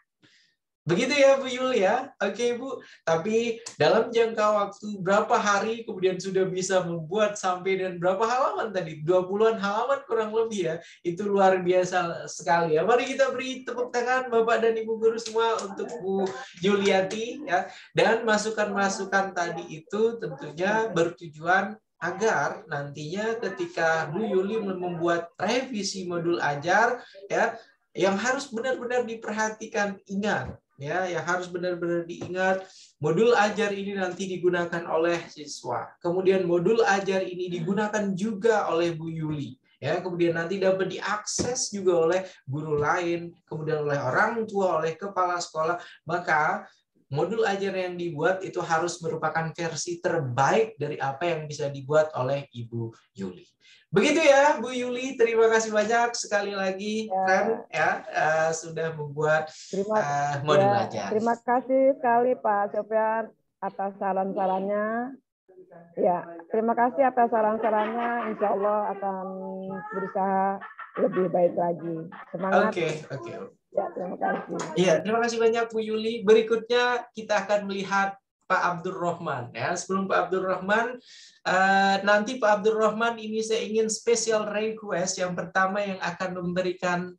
Begitu ya Bu Yulia. Oke Bu, tapi dalam jangka waktu berapa hari kemudian sudah bisa membuat sampai dan berapa halaman tadi? 20-an halaman kurang lebih ya. Itu luar biasa sekali ya. Mari kita beri tepuk tangan Bapak dan Ibu guru semua untuk Bu Yuliati ya. Dan masukan-masukan tadi itu tentunya bertujuan agar nantinya ketika Bu Yuli membuat revisi modul ajar ya, yang harus benar-benar diperhatikan, ingat ya, yang harus benar-benar diingat, modul ajar ini nanti digunakan oleh siswa. Kemudian modul ajar ini digunakan juga oleh Bu Yuli. Ya, kemudian nanti dapat diakses juga oleh guru lain, kemudian oleh orang tua, oleh kepala sekolah. Maka modul ajar yang dibuat itu harus merupakan versi terbaik dari apa yang bisa dibuat oleh Ibu Yuli. Begitu ya Bu Yuli, terima kasih banyak sekali lagi keren ya sudah membuat modul ajar. Terima kasih sekali Pak Sofyan atas saran-sarannya. Ya, terima kasih atas saran-sarannya. Insya Allah akan berusaha lebih baik lagi. Semangat. Oke. Ya, terima kasih. Iya, terima kasih banyak Bu Yuli. Berikutnya kita akan melihat Pak Abdur Rahman. Ya, sebelum Pak Abdur Rahman, nanti Pak Abdur Rahman ini saya ingin special request. Yang pertama yang akan memberikan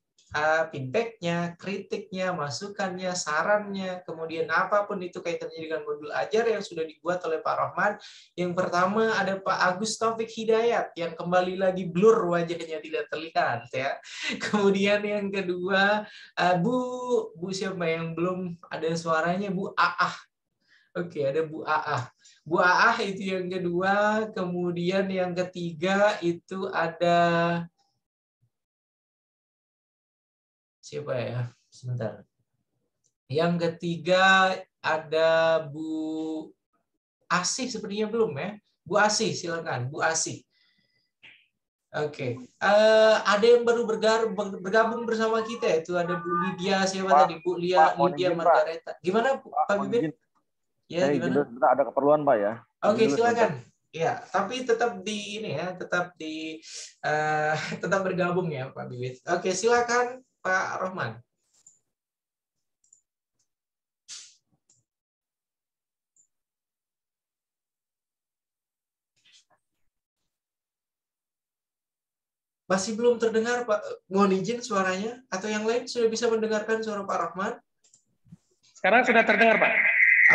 feedback-nya, kritiknya, masukannya, sarannya, kemudian apapun itu kaitannya dengan modul ajar yang sudah dibuat oleh Pak Rahman. Yang pertama ada Pak Agus Taufik Hidayat yang kembali lagi blur wajahnya tidak terlihat ya. Kemudian yang kedua Bu siapa yang belum ada suaranya, Bu Aah. Oke, ada Bu Aah. Bu Aah itu yang kedua. Kemudian yang ketiga itu ada siapa ya? Sebentar. Yang ketiga ada Bu Asih, sepertinya belum ya. Bu Asih, silakan. Bu Asih. Oke. Ada yang baru bergabung bersama kita, itu ada Bu Lydia, siapa tadi? Bu Lydia Margareta. Gimana Pak Bibit? Ya, gimana? Ada keperluan Pak ya. Oke, silakan. Ya, tapi tetap di ini ya, tetap bergabung ya Pak Bibit. Oke, silakan Pak Rohman. Masih belum terdengar, Pak. Mohon izin suaranya. Atau yang lain sudah bisa mendengarkan suara Pak Rahman? Sekarang sudah terdengar, Pak.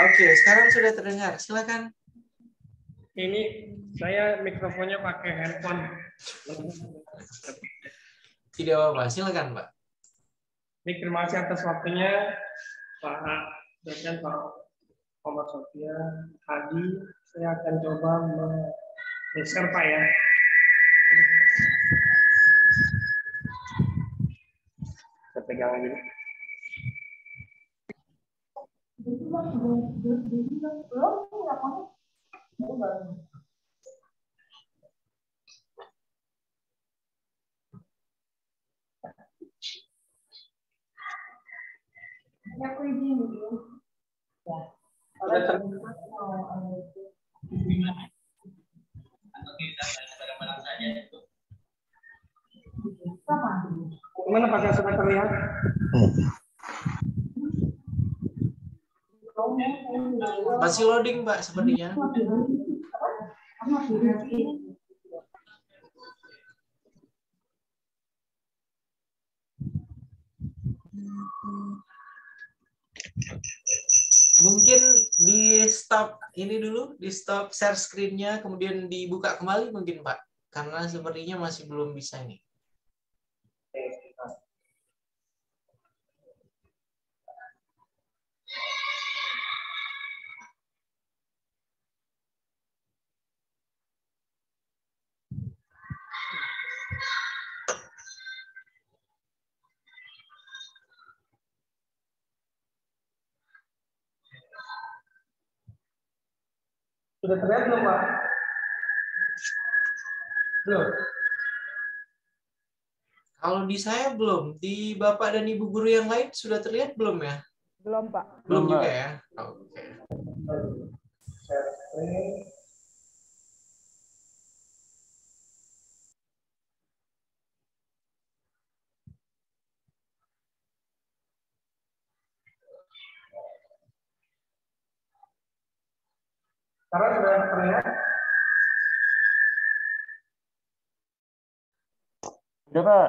Oke, sekarang sudah terdengar. Silakan. Ini saya mikrofonnya pakai handphone. Tidak apa-apa. Silakan, Pak. Baik, terima kasih atas waktunya, Pak dosen, Pak Muhammad Sofia, Hadi. Saya akan coba share, Pak, ya. Saya pegang ini. Gimana apakah sudah terlihat? Masih loading, Pak, sepertinya. Mungkin di stop ini dulu, di stop share screen-nya, kemudian dibuka kembali mungkin, Pak. Karena sepertinya masih belum bisa ini. Sudah terlihat belum, Pak? Belum. Kalau di saya belum. Di Bapak dan Ibu guru yang lain sudah terlihat belum ya? Belum, Pak. Belum juga ya? Oke. Sekarang sudah terlihat? Sudah, Pak.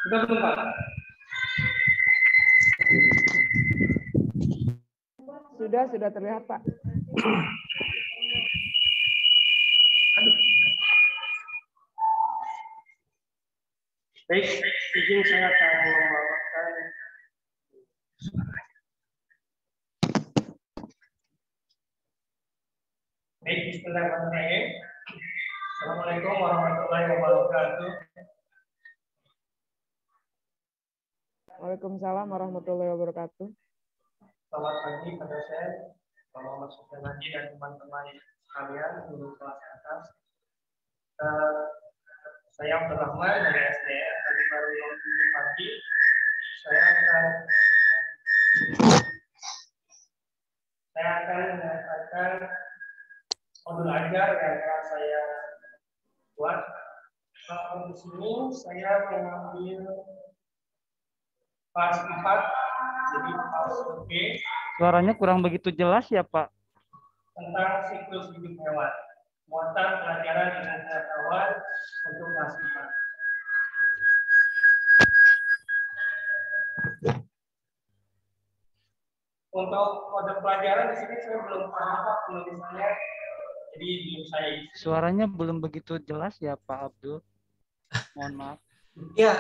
Sudah belum, Pak? Sudah terlihat, Pak. Baik, izin saya akan membawakan. Baik, bismillahirrahmanirrahim. Assalamualaikum warahmatullahi wabarakatuh. Waalaikumsalam warahmatullahi wabarakatuh. Selamat pagi pada saya, Pak Muhammad Sofia dan teman-teman sekalian, guru kelas atas. Saya Abdul Rahman dari SDN, tadi baru pagi. Saya akan menyatakan modul ajar yang telah saya buat. Di sini saya mengambil pas 4, jadi pas B. Suaranya kurang begitu jelas ya, Pak. Tentang siklus hidup hewan. Muatan pelajaran dengan pengetahuan untuk kelas 4. Untuk kode pelajaran di sini saya belum paham Pak penulisannya, jadi belum saya isi. Suaranya belum begitu jelas ya, Pak Abdul. Mohon maaf. Ya,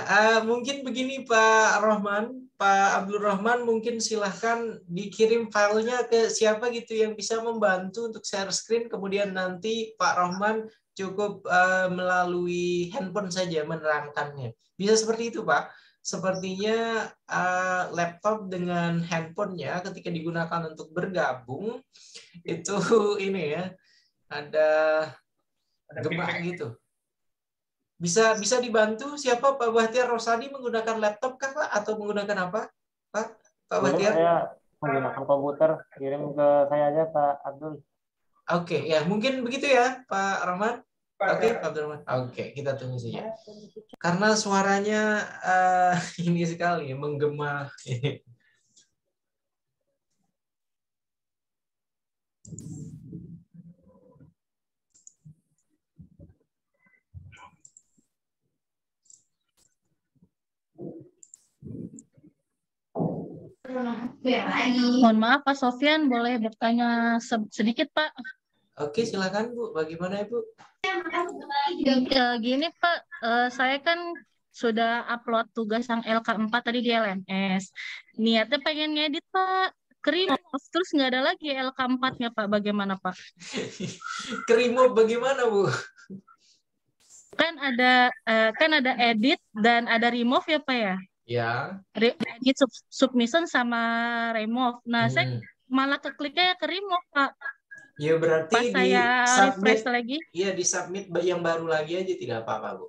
mungkin begini Pak Rahman, Pak Abdul Rahman, mungkin silahkan dikirim filenya ke siapa gitu yang bisa membantu untuk share screen, kemudian nanti Pak Rahman cukup melalui handphone saja menerangkannya. Bisa seperti itu Pak. Sepertinya laptop dengan handphonenya ketika digunakan untuk bergabung itu ini ya ada gemak gitu. Bisa dibantu siapa Pak Bahtiar Rosadi menggunakan laptop kah Pak atau menggunakan apa Pak Bahtiar? Saya menggunakan komputer, kirim ke saya aja Pak Abdul. Oke, ya mungkin begitu ya Pak Rahman. Oke, Pak Abdurrahman. Oke, kita tunggu saja. Karena suaranya ini sekali menggema. Mohon maaf Pak Sofyan, boleh bertanya sedikit Pak? Oke, silakan Bu. Bagaimana Ibu? Gini Pak, saya kan sudah upload tugas yang LK4 tadi di LMS. Niatnya pengen ngedit Pak, ke-remove, terus nggak ada lagi LK4-nya Pak, bagaimana Pak? Ke-remove bagaimana Bu? Kan ada edit dan ada remove ya Pak ya? Ya. Edit submission sama remove. Nah, saya malah kekliknya ke remove Pak. Ya berarti Pas di saya submit refresh lagi. Iya, di submit yang baru lagi aja tidak apa-apa Bu.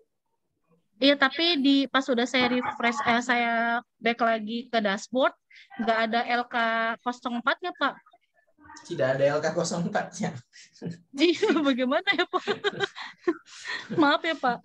Iya, tapi pas sudah saya refresh, saya back lagi ke dashboard, nggak ada LK04-nya Pak. Tidak ada LK04-nya. Iya, bagaimana ya Pak? Maaf ya Pak.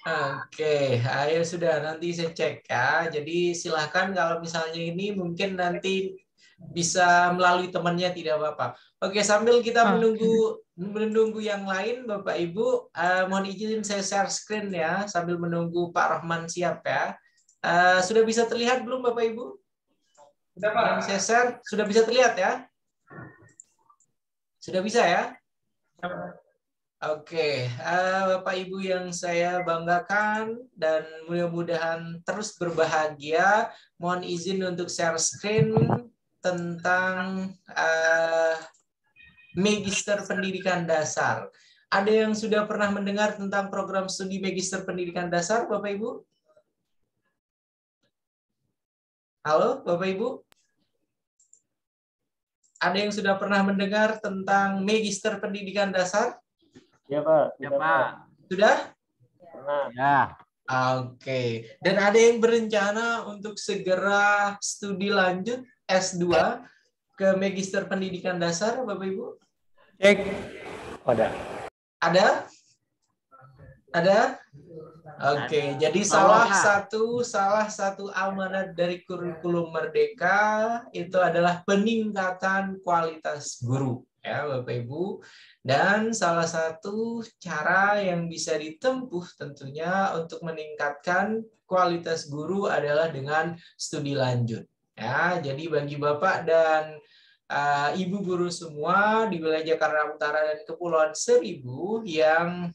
Oke, ayo sudah, nanti saya cek ya. Jadi silahkan kalau misalnya ini mungkin nanti bisa melalui temannya, tidak apa-apa. Oke, sambil kita menunggu yang lain, Bapak Ibu, mohon izin saya share screen ya, sambil menunggu Pak Rahman siap ya. Sudah bisa terlihat belum Bapak Ibu? Sudah Pak. Yang saya share sudah bisa terlihat ya? Sudah bisa ya? Oke, Bapak Ibu yang saya banggakan dan mudah-mudahan terus berbahagia, mohon izin untuk share screen tentang Magister Pendidikan Dasar. Ada yang sudah pernah mendengar tentang program studi Magister Pendidikan Dasar, Bapak Ibu? Halo, Bapak Ibu? Ada yang sudah pernah mendengar tentang Magister Pendidikan Dasar? Ya Pak. Ya Pak. Sudah? Pernah. Ya. Oke. Dan ada yang berencana untuk segera studi lanjut S2 ke Magister Pendidikan Dasar, Bapak Ibu? Cek. Ada. Ada? Ada? Oke, jadi salah satu amanat dari kurikulum Merdeka itu adalah peningkatan kualitas guru, ya Bapak Ibu. Dan salah satu cara yang bisa ditempuh tentunya untuk meningkatkan kualitas guru adalah dengan studi lanjut. Ya, jadi bagi Bapak dan Ibu guru semua di wilayah Jakarta Utara dan Kepulauan Seribu yang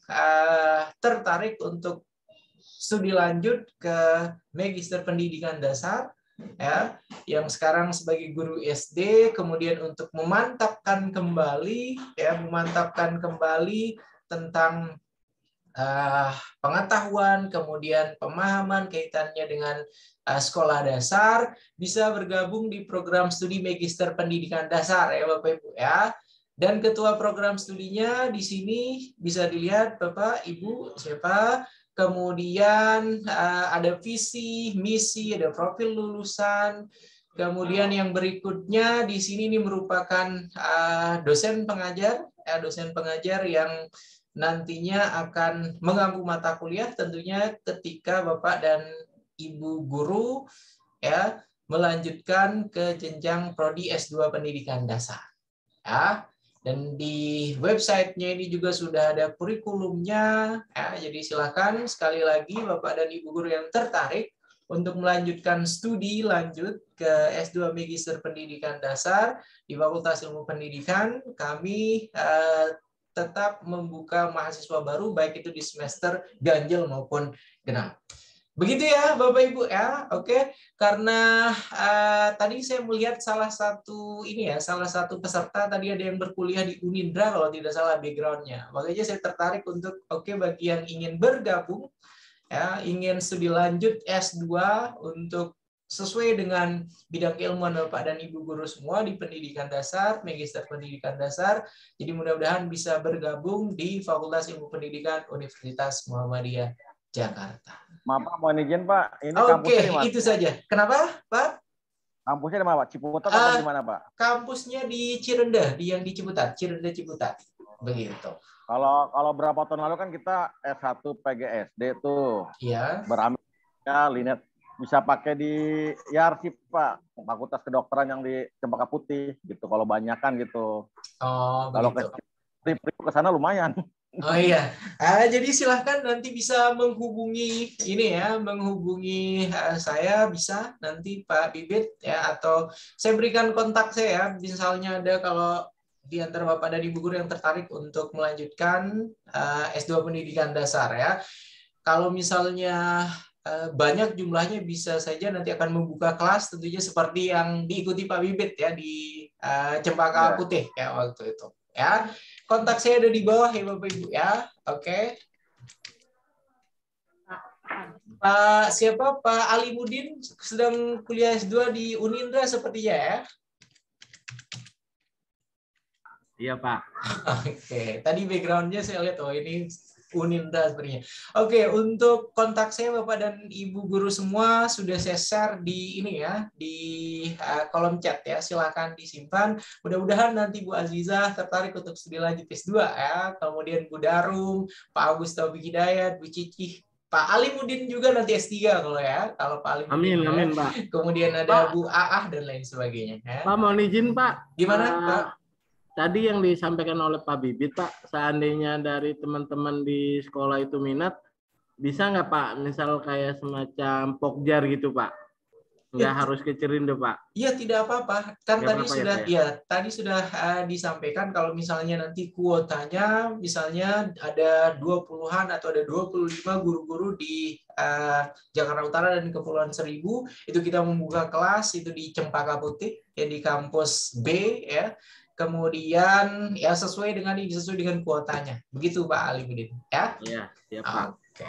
tertarik untuk studi lanjut ke Magister Pendidikan Dasar, ya, yang sekarang sebagai guru SD, kemudian untuk memantapkan kembali tentang pengetahuan, kemudian pemahaman kaitannya dengan sekolah dasar, bisa bergabung di program studi Magister Pendidikan Dasar, ya Bapak Ibu ya. Dan ketua program studinya di sini bisa dilihat Bapak Ibu siapa. Kemudian ada visi, misi, ada profil lulusan. Kemudian yang berikutnya di sini ini merupakan dosen pengajar yang nantinya akan mengampu mata kuliah tentunya ketika Bapak dan Ibu guru ya melanjutkan ke jenjang prodi S2 Pendidikan Dasar. Ya. Dan di websitenya ini juga sudah ada kurikulumnya. Ya, jadi silakan sekali lagi Bapak dan Ibu guru yang tertarik untuk melanjutkan studi lanjut ke S2 Magister Pendidikan Dasar di Fakultas Ilmu Pendidikan, kami tetap membuka mahasiswa baru baik itu di semester ganjil maupun genap. Begitu ya Bapak Ibu ya. Oke, karena tadi saya melihat salah satu peserta tadi ada yang berkuliah di Unindra kalau tidak salah backgroundnya. Makanya saya tertarik untuk bagi yang ingin bergabung ya, ingin studi lanjut S2 untuk sesuai dengan bidang keilmuan Bapak dan Ibu guru semua di pendidikan dasar, Magister Pendidikan Dasar. Jadi mudah-mudahan bisa bergabung di Fakultas Ilmu Pendidikan Universitas Muhammadiyah Jakarta. Maaf Pak, mohon izin Pak. Ini Oke, kampusnya di mana? itu saja. Kenapa, Pak? Kampusnya di mana Pak? Ciputat atau di mana Pak? Kampusnya di Cirende, yang di Ciputat, Cirende Ciputat. Begitu. Kalau berapa tahun lalu kan kita S1 PGSD tuh. Iya. Berambil ya, linet bisa pakai di Yarsip Pak, Fakultas Kedokteran yang di Cempaka Putih gitu. Kalau banyak kan gitu. Oh, kalau begitu. ke sana lumayan. Oh iya. Jadi silahkan nanti bisa menghubungi ini ya, menghubungi saya bisa nanti Pak Bibit ya, atau saya berikan kontak saya ya, misalnya ada kalau di antara Bapak dan Ibu guru yang tertarik untuk melanjutkan S2 Pendidikan Dasar ya. Kalau misalnya banyak jumlahnya bisa saja nanti akan membuka kelas tentunya seperti yang diikuti Pak Bibit ya di Cempaka Putih ya waktu itu ya. Kontak saya ada di bawah ya Bapak Ibu ya. Oke. Pak siapa? Pak Ali Mudin sedang kuliah S2 di Unindra sepertinya ya. Iya Pak. Oke. Tadi backgroundnya saya lihat oh ini Unindra sebenarnya. Oke, untuk kontak saya Bapak dan Ibu guru semua sudah saya share di ini ya, di kolom chat ya. Silakan disimpan. Mudah-mudahan nanti Bu Aziza tertarik untuk studi lanjut S2 ya. Kemudian Bu Darum, Pak Agus Taufik Hidayat, Bu Cici, Pak Ali Mudin juga nanti S3 kalau ya. Kalau Pak Ali Mudin. Amin, ya. Pak. Kemudian ada Bu Aah dan lain sebagainya ya. Pak mohon izin Pak. Gimana Pak? Tadi yang disampaikan oleh Pak Bibit, Pak, seandainya dari teman-teman di sekolah itu minat, bisa nggak Pak, misal kayak semacam pokjar gitu Pak? Nggak harus ke Cerindo Pak? Iya, tidak apa-apa. Kan Nggak tadi apa-apa sudah, ya, tadi sudah disampaikan kalau misalnya nanti kuotanya, misalnya ada 20-an atau ada 25 guru-guru di Jakarta Utara dan Kepulauan Seribu, itu kita membuka kelas itu di Cempaka Putih, ya di kampus B, ya. Kemudian ya sesuai dengan kuotanya. Begitu Pak Ali Mudin ya. Iya, siap Pak. Oke.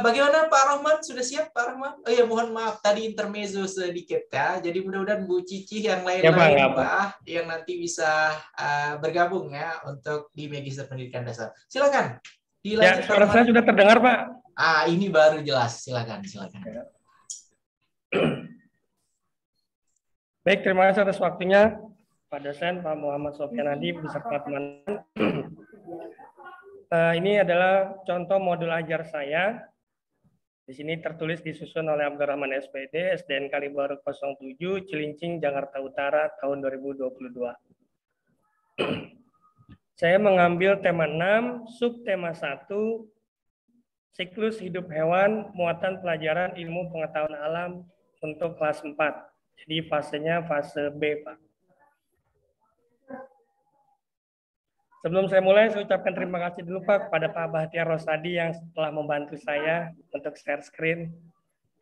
Bagaimana Pak Rohman? Sudah siap Pak Rohman? Oh ya mohon maaf tadi intermezzo sedikit ya. Jadi mudah-mudahan Bu Cici yang lain-lain yang nanti bisa bergabung ya untuk di Magister Pendidikan Dasar. Silakan. Ya, suara saya sudah terdengar Pak. Ini baru jelas. Silakan. Baik, terima kasih atas waktunya. Pak dosen, Pak Muhammad Sofyan Hadi, beserta teman-teman. Ini adalah contoh modul ajar saya. Di sini tertulis disusun oleh Abdurrahman SPD, SDN Kalibaru 07, Cilincing, Jakarta Utara, tahun 2022. Saya mengambil tema 6, subtema 1, siklus hidup hewan, muatan pelajaran ilmu pengetahuan alam untuk kelas 4. Jadi fasenya fase B, Pak. Sebelum saya mulai, saya ucapkan terima kasih dulu Pak kepada Pak Bahtiar Rosadi yang telah membantu saya untuk share screen.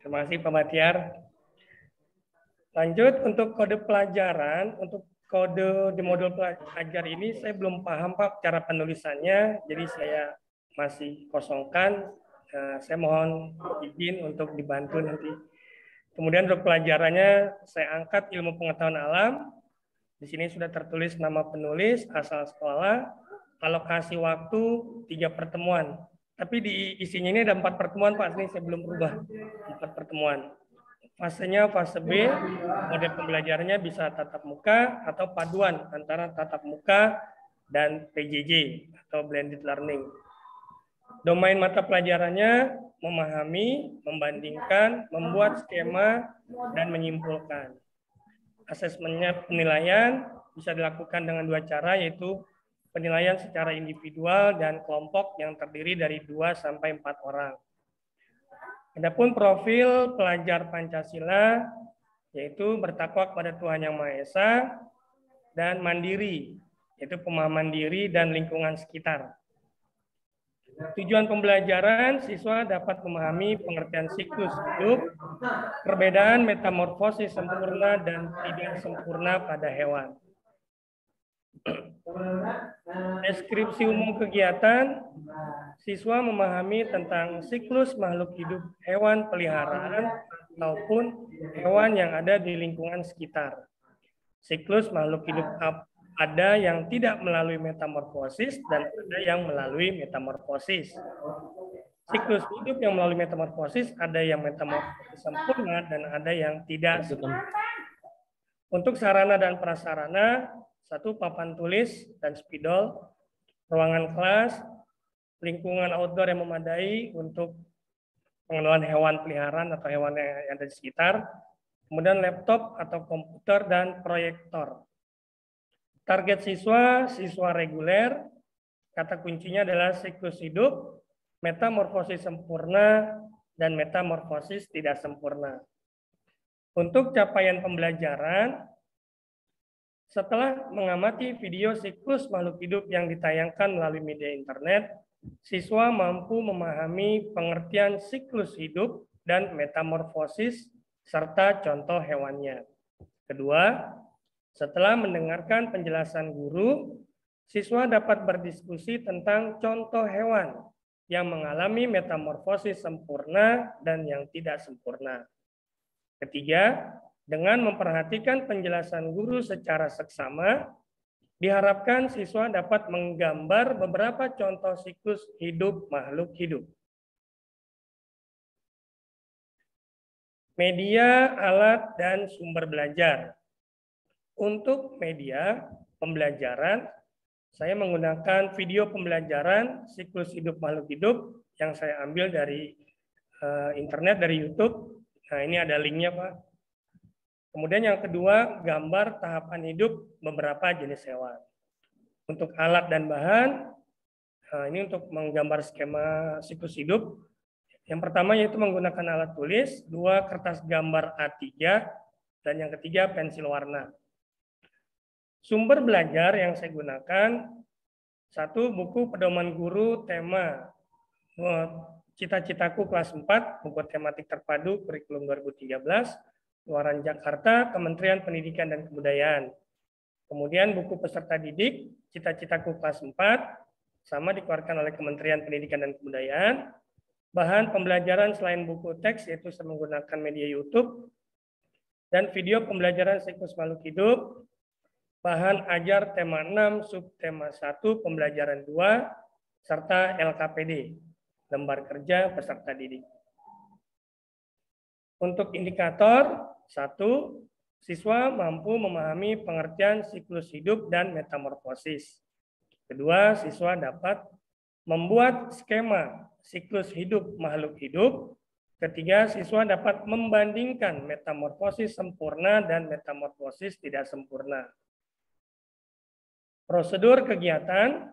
Terima kasih Pak Bahtiar. Lanjut untuk kode pelajaran, untuk kode di modul pelajar ini saya belum paham Pak cara penulisannya, jadi saya masih kosongkan. Saya mohon izin untuk dibantu nanti. Kemudian untuk pelajarannya saya angkat ilmu pengetahuan alam. Di sini sudah tertulis nama penulis, asal sekolah, alokasi waktu 3 pertemuan. Tapi di isinya ini ada 4 pertemuan Pak, ini saya belum berubah. 4 pertemuan. Fasenya fase B, model pembelajarannya bisa tatap muka atau paduan antara tatap muka dan PJJ atau blended learning. Domain mata pelajarannya memahami, membandingkan, membuat skema, dan menyimpulkan. Asesmennya penilaian bisa dilakukan dengan 2 cara, yaitu penilaian secara individual dan kelompok yang terdiri dari 2 sampai 4 orang. Adapun profil pelajar Pancasila yaitu bertakwa kepada Tuhan Yang Maha Esa dan mandiri, yaitu pemahaman diri dan lingkungan sekitar. Tujuan pembelajaran, siswa dapat memahami pengertian siklus hidup, perbedaan metamorfosis sempurna dan tidak sempurna pada hewan. Deskripsi umum kegiatan, siswa memahami tentang siklus makhluk hidup hewan peliharaan ataupun hewan yang ada di lingkungan sekitar. Siklus makhluk hidup ada yang tidak melalui metamorfosis dan ada yang melalui metamorfosis. Siklus hidup yang melalui metamorfosis ada yang metamorfosis sempurna dan ada yang tidak sempurna. Untuk sarana dan prasarana, 1 papan tulis dan spidol, ruangan kelas, lingkungan outdoor yang memadai untuk pengenalan hewan peliharaan atau hewan yang ada di sekitar, kemudian laptop atau komputer dan proyektor. Target siswa, siswa reguler, Kata kuncinya adalah siklus hidup, metamorfosis sempurna, dan metamorfosis tidak sempurna. Untuk capaian pembelajaran, setelah mengamati video siklus makhluk hidup yang ditayangkan melalui media internet, siswa mampu memahami pengertian siklus hidup dan metamorfosis serta contoh hewannya. Kedua, setelah mendengarkan penjelasan guru, siswa dapat berdiskusi tentang contoh hewan yang mengalami metamorfosis sempurna dan yang tidak sempurna. Ketiga, dengan memperhatikan penjelasan guru secara seksama, diharapkan siswa dapat menggambar beberapa contoh siklus hidup makhluk hidup. Media, alat, dan sumber belajar. Untuk media pembelajaran, saya menggunakan video pembelajaran siklus hidup makhluk hidup yang saya ambil dari internet, dari YouTube. Nah, ini ada linknya, Pak. Kemudian yang kedua, gambar tahapan hidup beberapa jenis hewan. Untuk alat dan bahan, nah ini untuk menggambar skema siklus hidup. Yang pertama yaitu menggunakan alat tulis, dua kertas gambar A3, dan yang ketiga pensil warna. Sumber belajar yang saya gunakan, satu buku pedoman guru tema Cita-citaku kelas 4, buku tematik terpadu kurikulum 2013, Luaran Jakarta, Kementerian Pendidikan dan Kebudayaan. Kemudian buku peserta didik, Cita-citaku kelas 4, sama dikeluarkan oleh Kementerian Pendidikan dan Kebudayaan. Bahan pembelajaran selain buku teks, yaitu saya menggunakan media YouTube, dan video pembelajaran siklus makhluk hidup, bahan ajar tema 6, subtema 1, pembelajaran 2, serta LKPD, lembar kerja peserta didik. Untuk indikator, 1, siswa mampu memahami pengertian siklus hidup dan metamorfosis. Kedua, siswa dapat membuat skema siklus hidup makhluk hidup. Ketiga, siswa dapat membandingkan metamorfosis sempurna dan metamorfosis tidak sempurna. Prosedur kegiatan.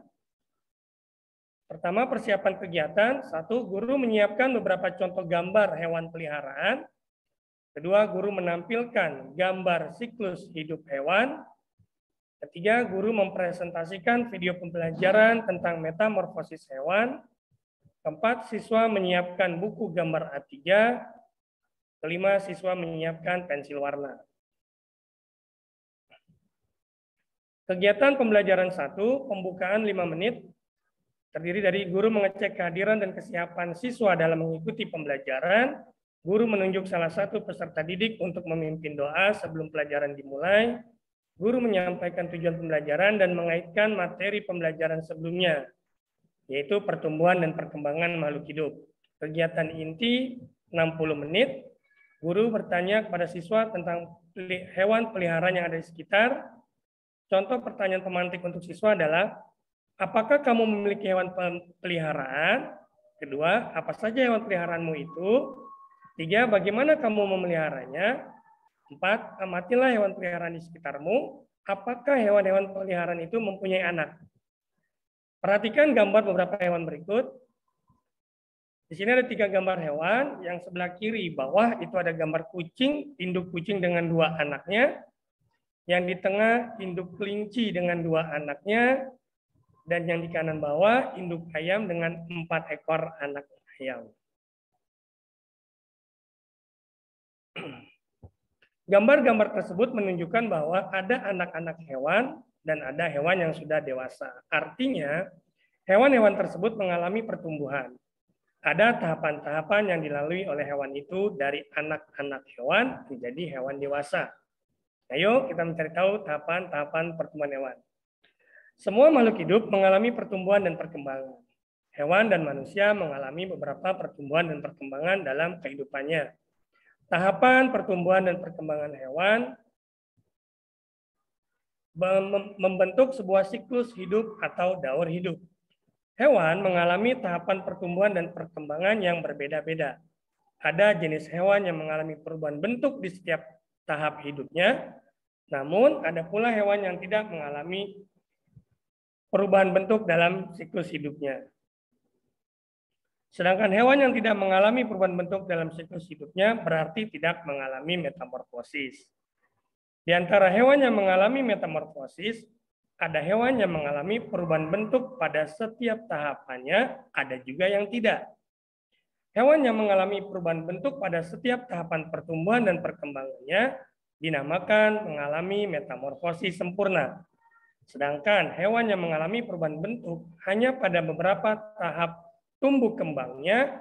Pertama, persiapan kegiatan. 1, guru menyiapkan beberapa contoh gambar hewan peliharaan. Kedua, guru menampilkan gambar siklus hidup hewan. Ketiga, guru mempresentasikan video pembelajaran tentang metamorfosis hewan. Keempat, siswa menyiapkan buku gambar A3. Kelima, siswa menyiapkan pensil warna. Kegiatan pembelajaran 1, pembukaan 5 menit, terdiri dari guru mengecek kehadiran dan kesiapan siswa dalam mengikuti pembelajaran. Guru menunjuk salah satu peserta didik untuk memimpin doa sebelum pelajaran dimulai. Guru menyampaikan tujuan pembelajaran dan mengaitkan materi pembelajaran sebelumnya, yaitu pertumbuhan dan perkembangan makhluk hidup. Kegiatan inti 60 menit. Guru bertanya kepada siswa tentang hewan peliharaan yang ada di sekitar. Contoh pertanyaan pemantik untuk siswa adalah, apakah kamu memiliki hewan peliharaan? Kedua, apa saja hewan peliharaanmu itu? 3, bagaimana kamu memeliharanya? 4, amatilah hewan peliharaan di sekitarmu. Apakah hewan-hewan peliharaan itu mempunyai anak? Perhatikan gambar beberapa hewan berikut. Di sini ada 3 gambar hewan. Yang sebelah kiri bawah itu ada gambar kucing, induk kucing dengan 2 anaknya. Yang di tengah induk kelinci dengan 2 anaknya. Dan yang di kanan bawah induk ayam dengan 4 ekor anak ayam. Gambar-gambar tersebut menunjukkan bahwa ada anak-anak hewan dan ada hewan yang sudah dewasa. Artinya, hewan-hewan tersebut mengalami pertumbuhan. Ada tahapan-tahapan yang dilalui oleh hewan itu dari anak-anak hewan menjadi hewan dewasa. Ayo kita mencari tahu tahapan-tahapan pertumbuhan hewan. Semua makhluk hidup mengalami pertumbuhan dan perkembangan. Hewan dan manusia mengalami beberapa pertumbuhan dan perkembangan dalam kehidupannya. Tahapan pertumbuhan dan perkembangan hewan membentuk sebuah siklus hidup atau daur hidup. Hewan mengalami tahapan pertumbuhan dan perkembangan yang berbeda-beda. Ada jenis hewan yang mengalami perubahan bentuk di setiap tahap hidupnya, namun ada pula hewan yang tidak mengalami perubahan bentuk dalam siklus hidupnya. Sedangkan hewan yang tidak mengalami perubahan bentuk dalam siklus hidupnya berarti tidak mengalami metamorfosis. Di antara hewan yang mengalami metamorfosis, ada hewan yang mengalami perubahan bentuk pada setiap tahapannya, ada juga yang tidak. Hewan yang mengalami perubahan bentuk pada setiap tahapan pertumbuhan dan perkembangannya dinamakan mengalami metamorfosis sempurna. Sedangkan hewan yang mengalami perubahan bentuk hanya pada beberapa tahap tumbuh kembangnya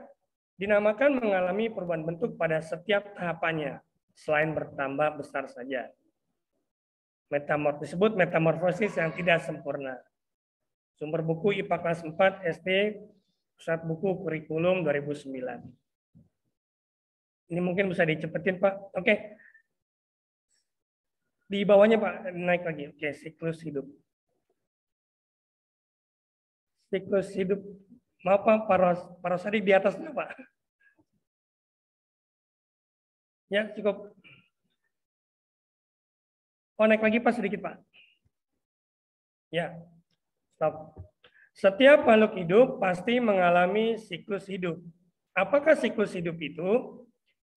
dinamakan mengalami perubahan bentuk pada setiap tahapannya, selain bertambah besar saja. Disebut metamorfosis yang tidak sempurna. Sumber buku IPA kelas 4 SD, Pusat Buku Kurikulum 2009. Ini mungkin bisa dicepetin, Pak. Oke. Di bawahnya, Pak, naik lagi. Oke, siklus hidup. Siklus hidup. Maaf, Pak, Pak Rosadi di atasnya, Pak. Ya, cukup. Oh, naik lagi, Pak, sedikit, Pak. Ya, stop. Setiap makhluk hidup pasti mengalami siklus hidup. Apakah siklus hidup itu?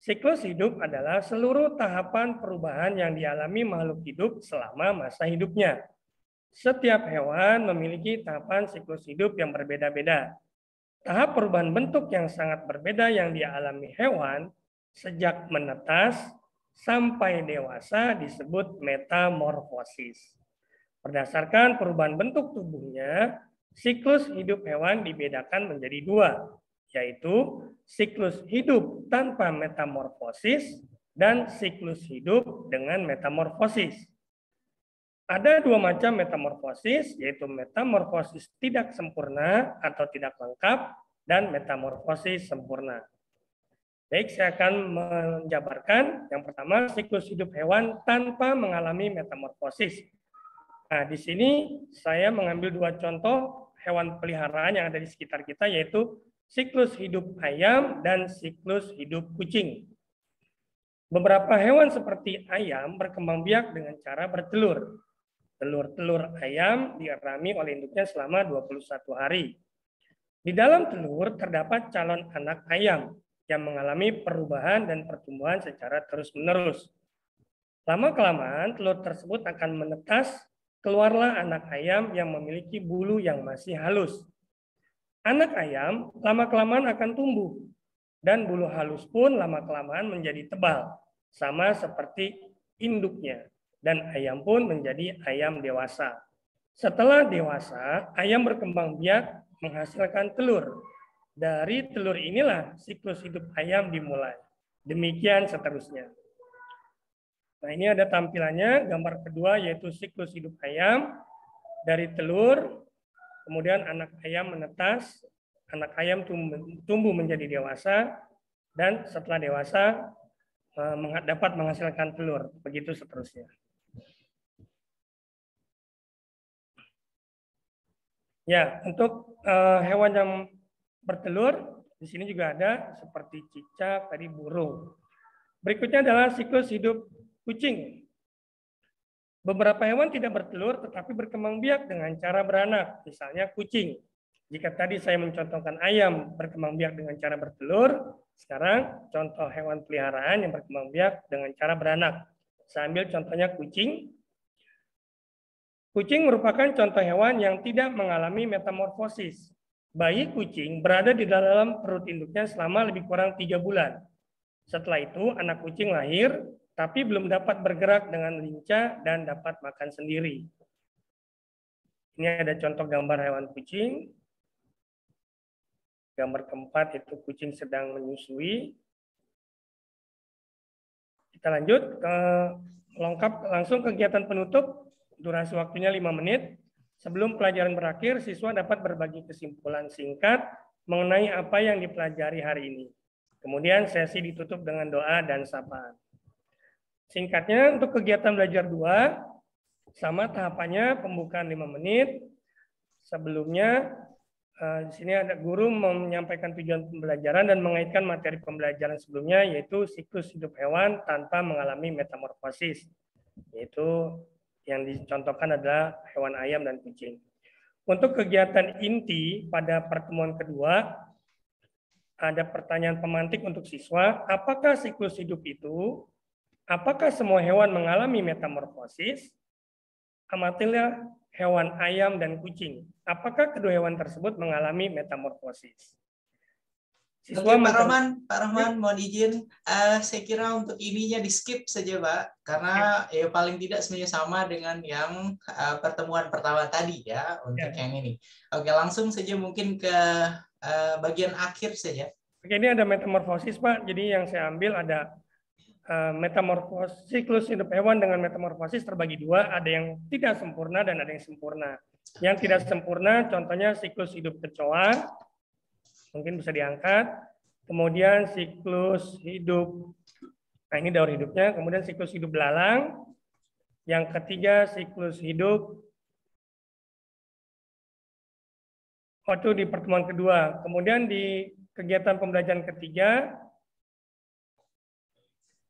Siklus hidup adalah seluruh tahapan perubahan yang dialami makhluk hidup selama masa hidupnya. Setiap hewan memiliki tahapan siklus hidup yang berbeda-beda. Tahap perubahan bentuk yang sangat berbeda yang dialami hewan sejak menetas sampai dewasa disebut metamorfosis. Berdasarkan perubahan bentuk tubuhnya, siklus hidup hewan dibedakan menjadi dua, yaitu siklus hidup tanpa metamorfosis dan siklus hidup dengan metamorfosis. Ada dua macam metamorfosis, yaitu metamorfosis tidak sempurna atau tidak lengkap dan metamorfosis sempurna. Baik, saya akan menjabarkan. Yang pertama, siklus hidup hewan tanpa mengalami metamorfosis. Nah, di sini saya mengambil dua contoh hewan peliharaan yang ada di sekitar kita, yaitu siklus hidup ayam dan siklus hidup kucing. Beberapa hewan seperti ayam berkembang biak dengan cara bertelur. Telur-telur ayam dierami oleh induknya selama 21 hari. Di dalam telur terdapat calon anak ayam yang mengalami perubahan dan pertumbuhan secara terus-menerus. Lama-kelamaan telur tersebut akan menetas, keluarlah anak ayam yang memiliki bulu yang masih halus. Anak ayam lama-kelamaan akan tumbuh, dan bulu halus pun lama-kelamaan menjadi tebal, sama seperti induknya, dan ayam pun menjadi ayam dewasa. Setelah dewasa, ayam berkembang biak menghasilkan telur. Dari telur inilah siklus hidup ayam dimulai. Demikian seterusnya. Nah, ini ada tampilannya, gambar kedua yaitu siklus hidup ayam. Dari telur, kemudian anak ayam menetas, anak ayam tumbuh menjadi dewasa, dan setelah dewasa dapat menghasilkan telur. Begitu seterusnya. Ya, untuk hewan yang bertelur, di sini juga ada seperti cicak, tadi burung. Berikutnya adalah siklus hidup kucing. Beberapa hewan tidak bertelur tetapi berkembang biak dengan cara beranak, misalnya kucing. Jika tadi saya mencontohkan ayam berkembang biak dengan cara bertelur, sekarang contoh hewan peliharaan yang berkembang biak dengan cara beranak. Saya ambil contohnya kucing. Kucing merupakan contoh hewan yang tidak mengalami metamorfosis. Bayi kucing berada di dalam perut induknya selama lebih kurang 3 bulan. Setelah itu anak kucing lahir, tapi belum dapat bergerak dengan lincah dan dapat makan sendiri. Ini ada contoh gambar hewan kucing. Gambar keempat itu kucing sedang menyusui. Kita lanjut ke lengkap langsung kegiatan penutup. Durasi waktunya 5 menit. Sebelum pelajaran berakhir, siswa dapat berbagi kesimpulan singkat mengenai apa yang dipelajari hari ini. Kemudian sesi ditutup dengan doa dan sapaan. Singkatnya, untuk kegiatan belajar 2, sama tahapannya pembukaan 5 menit. Sebelumnya, di sini ada guru menyampaikan tujuan pembelajaran dan mengaitkan materi pembelajaran sebelumnya, yaitu siklus hidup hewan tanpa mengalami metamorfosis. Yaitu yang dicontohkan adalah hewan ayam dan kucing. Untuk kegiatan inti pada pertemuan kedua, ada pertanyaan pemantik untuk siswa, apakah siklus hidup itu, apakah semua hewan mengalami metamorfosis? Amatilah hewan ayam dan kucing. Apakah kedua hewan tersebut mengalami metamorfosis? Oke, Pak Rahman, mohon izin, saya kira untuk ininya di skip saja, Pak, karena ya paling tidak sebenarnya sama dengan yang pertemuan pertama tadi ya untuk yang ini. Oke, langsung saja mungkin ke bagian akhir saja. Oke, ini ada metamorfosis, Pak. Jadi yang saya ambil ada metamorfosis, siklus hidup hewan dengan metamorfosis terbagi dua, ada yang tidak sempurna dan ada yang sempurna. Yang tidak sempurna, contohnya siklus hidup kecoa, mungkin bisa diangkat. Kemudian siklus hidup, nah ini daur hidupnya. Kemudian siklus hidup belalang. Yang ketiga siklus hidup, waktu di pertemuan kedua. Kemudian di kegiatan pembelajaran ketiga,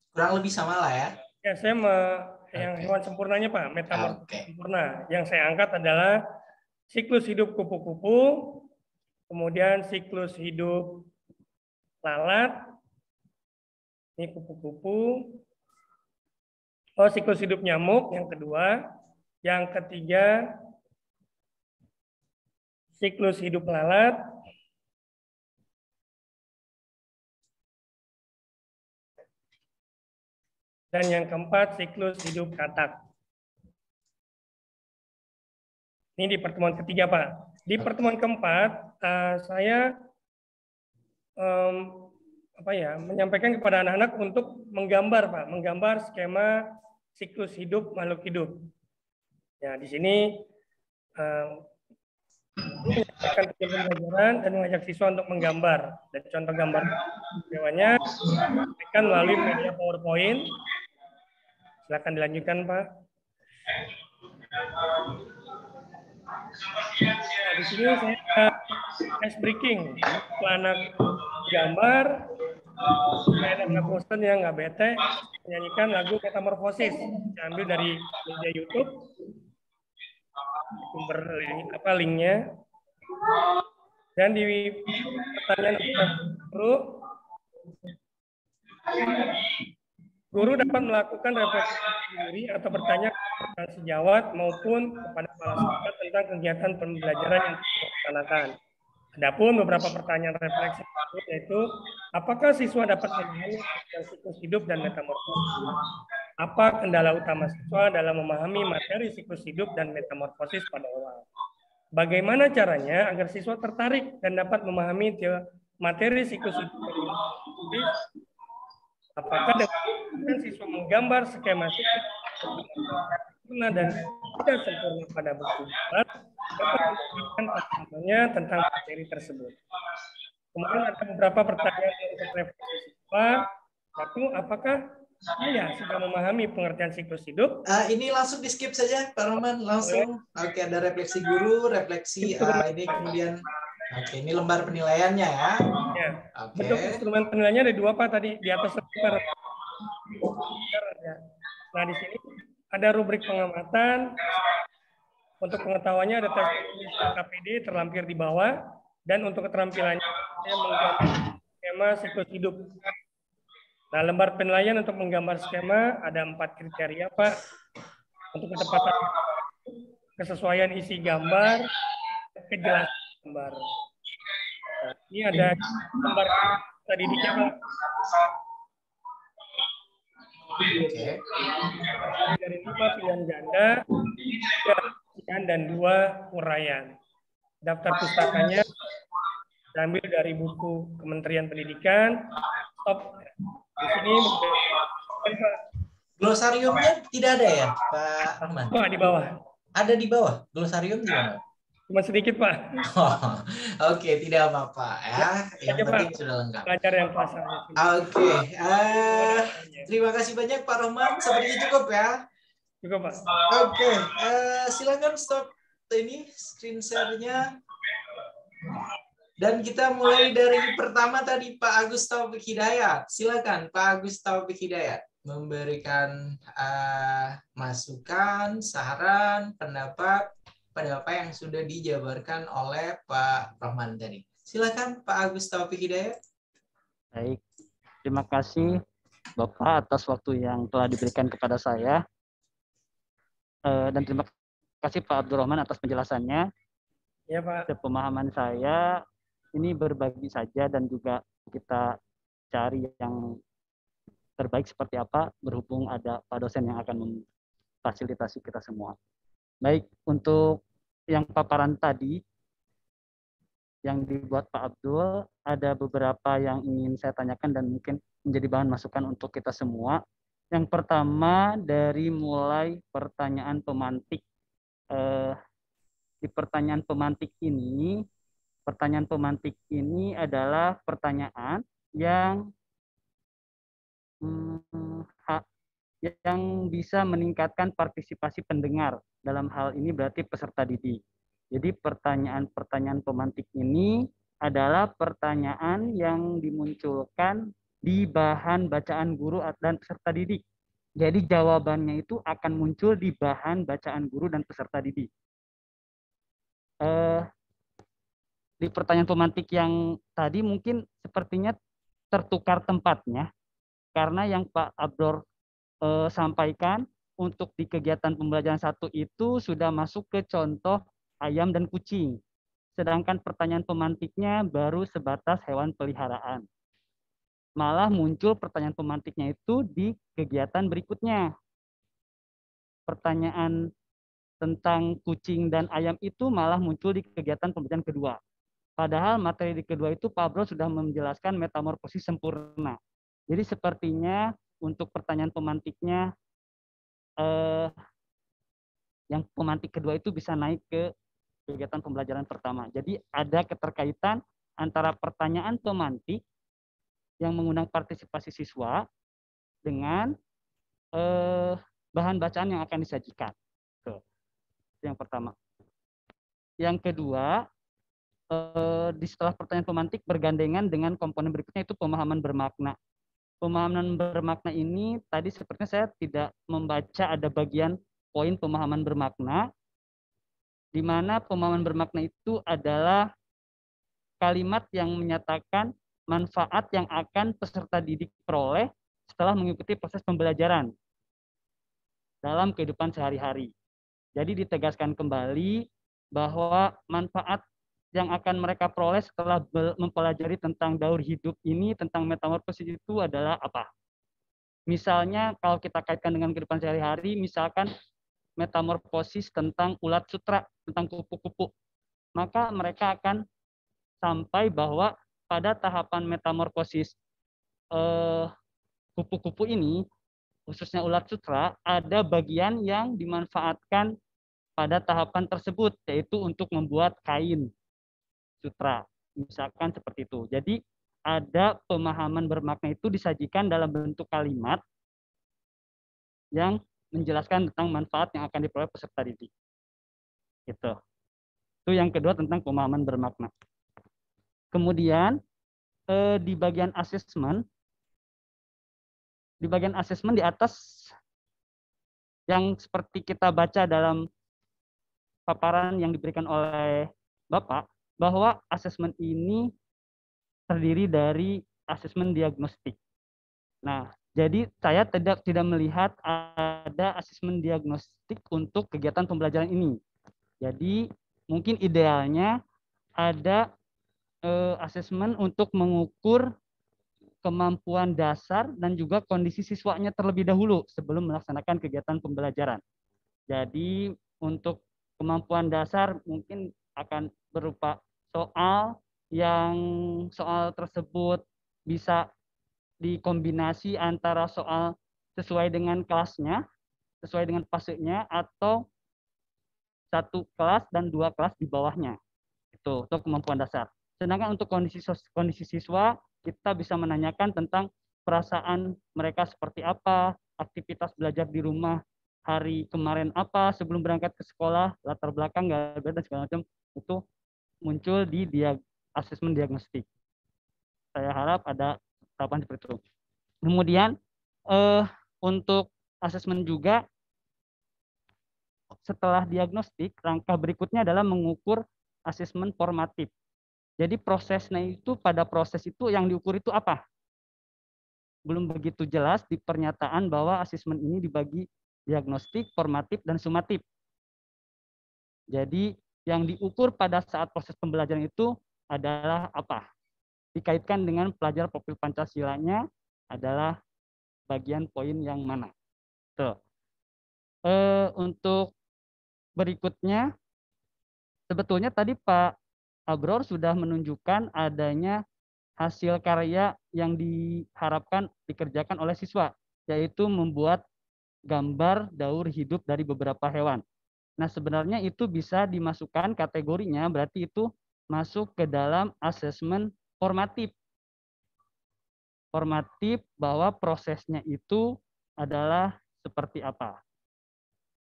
kurang lebih sama lah ya. Ya, saya yang hewan sempurnanya, Pak, metamorfosis sempurna. Yang saya angkat adalah siklus hidup kupu-kupu, kemudian siklus hidup lalat, ini kupu-kupu, siklus hidup nyamuk yang kedua, yang ketiga siklus hidup lalat, dan yang keempat siklus hidup katak. Ini di pertemuan ketiga, Pak. Di pertemuan keempat, saya menyampaikan kepada anak-anak untuk menggambar, Pak, menggambar skema siklus hidup makhluk hidup. Ya, di sini menyampaikan pembelajaran dan mengajak siswa untuk menggambar. Dan contoh gambar hewannya disampaikan melalui media PowerPoint. Silakan dilanjutkan, Pak. Nah, di sini saya ice breaking. Setelah anak gambar, saya anak bosan yang nggak bete, menyanyikan lagu Metamorfosis. Saya ambil dari media YouTube. Sumber linknya. Dan di pertanyaan guru dapat melakukan refleksi diri atau bertanya kepada sejawat maupun kepada kepala sekolah tentang kegiatan pembelajaran yang dilaksanakan. Adapun beberapa pertanyaan refleksi yaitu, apakah siswa dapat memahami siklus hidup dan metamorfosis? Apa kendala utama siswa dalam memahami materi siklus hidup dan metamorfosis pada awal? Bagaimana caranya agar siswa tertarik dan dapat memahami materi siklus hidup dan metamorfosis? Apakah dengan siswa menggambar skema siklus sempurna dan tidak sempurna pada buku bulat dapat memberikan pandangannya tentang materi tersebut. Kemudian ada beberapa pertanyaan untuk refleksi siswa. Satu, apakah saya sudah memahami pengertian siklus hidup? Ini langsung di skip saja, Pak Rahman. Langsung. Oke, ada refleksi guru, refleksi ini kemudian. Oke, ini lembar penilaiannya ya. Ya. Oke. Bentuk instrumen penilaiannya ada dua, Pak, tadi di atas lembar. Nah, di sini ada rubrik pengamatan. Untuk pengetahuannya ada tes KPD terlampir di bawah, dan untuk keterampilannya saya menggambar skema siklus hidup. Nah, lembar penilaian untuk menggambar skema ada 4 kriteria, Pak. Untuk ketepatan, kesesuaian isi gambar, kejelasan gambar. Nah, ini ada gambar didiknya, Pak. Dari 5 pilihan ganda, 3 dan 2 uraian. Daftar pustakanya diambil dari buku Kementerian Pendidikan. Stop. Di sini glosariumnya tidak ada ya, Pak Rahman? Pak, di bawah. Ada di bawah. Glosarium di mana? Cuma sedikit, Pak. Oke, tidak apa-apa ya. Yang penting sudah lengkap. Belajar yang kelas. Oke. Terima kasih banyak, Pak Rahman. Sepertinya cukup ya. Cukup, Pak. Oke. Silakan stop ini screen share-nya. Dan kita mulai dari pertama tadi, Pak Agus Taufik Hidayat. Silakan, Pak Agus Taufik Hidayat memberikan masukan, saran, pendapat pada apa yang sudah dijabarkan oleh Pak Rahman tadi. Silakan Pak Agus Taufik Hidayat. Baik, terima kasih Bapak atas waktu yang telah diberikan kepada saya. Dan terima kasih Pak Abdurrahman atas penjelasannya. Ya Pak. Sepemahaman saya, ini berbagi saja dan juga kita cari yang terbaik seperti apa, berhubung ada Pak dosen yang akan memfasilitasi kita semua. Baik, untuk yang paparan tadi, yang dibuat Pak Abdul, ada beberapa yang ingin saya tanyakan dan mungkin menjadi bahan masukan untuk kita semua. Yang pertama, dari mulai pertanyaan pemantik. Di pertanyaan pemantik ini adalah pertanyaan yang bisa meningkatkan partisipasi pendengar. Dalam hal ini berarti peserta didik. Jadi pertanyaan pemantik ini adalah pertanyaan yang dimunculkan di bahan bacaan guru dan peserta didik. Jadi jawabannya itu akan muncul di bahan bacaan guru dan peserta didik. Di pertanyaan pemantik yang tadi mungkin sepertinya tertukar tempatnya, karena yang Pak Abdur sampaikan untuk di kegiatan pembelajaran 1 itu sudah masuk ke contoh ayam dan kucing. Sedangkan pertanyaan pemantiknya baru sebatas hewan peliharaan. Malah muncul pertanyaan pemantiknya itu di kegiatan berikutnya. Pertanyaan tentang kucing dan ayam itu malah muncul di kegiatan pembelajaran kedua. Padahal materi di kedua itu Pak Bro sudah menjelaskan metamorfosis sempurna. Jadi sepertinya untuk pertanyaan pemantiknya, yang pemantik kedua itu bisa naik ke kegiatan pembelajaran pertama. Jadi ada keterkaitan antara pertanyaan pemantik yang mengundang partisipasi siswa dengan bahan bacaan yang akan disajikan. Itu yang pertama. Yang kedua, di setelah pertanyaan pemantik bergandengan dengan komponen berikutnya itu pemahaman bermakna. Pemahaman bermakna ini tadi sepertinya saya tidak membaca ada bagian poin pemahaman bermakna, di mana pemahaman bermakna itu adalah kalimat yang menyatakan manfaat yang akan peserta didik peroleh setelah mengikuti proses pembelajaran dalam kehidupan sehari-hari. Jadi ditegaskan kembali bahwa manfaat yang akan mereka peroleh setelah mempelajari tentang daur hidup ini, tentang metamorfosis itu adalah apa? Misalnya kalau kita kaitkan dengan kehidupan sehari-hari, misalkan metamorfosis tentang ulat sutra, tentang kupu-kupu, maka mereka akan sampai bahwa pada tahapan metamorfosis kupu-kupu ini, khususnya ulat sutra, ada bagian yang dimanfaatkan pada tahapan tersebut, yaitu untuk membuat kain sutra, misalkan seperti itu. Jadi ada pemahaman bermakna itu disajikan dalam bentuk kalimat yang menjelaskan tentang manfaat yang akan diperoleh peserta didik. Gitu. Itu yang kedua tentang pemahaman bermakna. Kemudian di bagian asesmen, di atas yang seperti kita baca dalam paparan yang diberikan oleh Bapak, bahwa asesmen ini terdiri dari asesmen diagnostik. Nah, jadi saya tidak melihat ada asesmen diagnostik untuk kegiatan pembelajaran ini. Jadi mungkin idealnya ada asesmen untuk mengukur kemampuan dasar dan juga kondisi siswanya terlebih dahulu sebelum melaksanakan kegiatan pembelajaran. Jadi untuk kemampuan dasar mungkin akan berupa soal tersebut bisa dikombinasi antara soal sesuai dengan kelasnya, sesuai dengan fasenya, atau satu kelas dan 2 kelas di bawahnya. Itu untuk kemampuan dasar. Sedangkan untuk kondisi siswa, kita bisa menanyakan tentang perasaan mereka seperti apa, aktivitas belajar di rumah hari kemarin apa, sebelum berangkat ke sekolah, latar belakang, dan segala macam, itu muncul di asesmen diagnostik. Saya harap ada tahapan seperti itu. Kemudian untuk asesmen juga setelah diagnostik, langkah berikutnya adalah mengukur asesmen formatif. Jadi prosesnya itu, pada proses itu yang diukur itu apa? Belum begitu jelas di pernyataan bahwa asesmen ini dibagi diagnostik, formatif, dan sumatif. Jadi yang diukur pada saat proses pembelajaran itu adalah apa? Dikaitkan dengan pelajar profil Pancasilanya adalah bagian poin yang mana? Tuh. Untuk berikutnya, sebetulnya tadi Pak Abror sudah menunjukkan adanya hasil karya yang diharapkan dikerjakan oleh siswa, yaitu membuat gambar daur hidup dari beberapa hewan. Nah, sebenarnya itu bisa dimasukkan kategorinya, berarti itu masuk ke dalam asesmen formatif. Formatif bahwa prosesnya itu adalah seperti apa.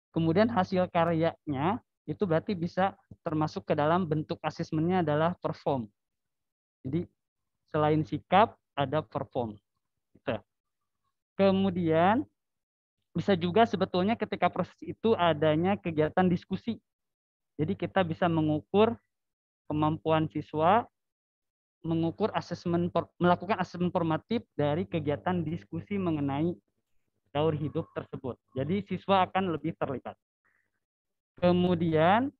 Kemudian hasil karyanya itu berarti bisa termasuk ke dalam bentuk asesmennya adalah perform. Jadi selain sikap ada perform. Gitu. Kemudian bisa juga sebetulnya ketika proses itu adanya kegiatan diskusi. Jadi kita bisa mengukur kemampuan siswa, mengukur asesmen, melakukan asesmen formatif dari kegiatan diskusi mengenai daur hidup tersebut. Jadi siswa akan lebih terlibat. Kemudian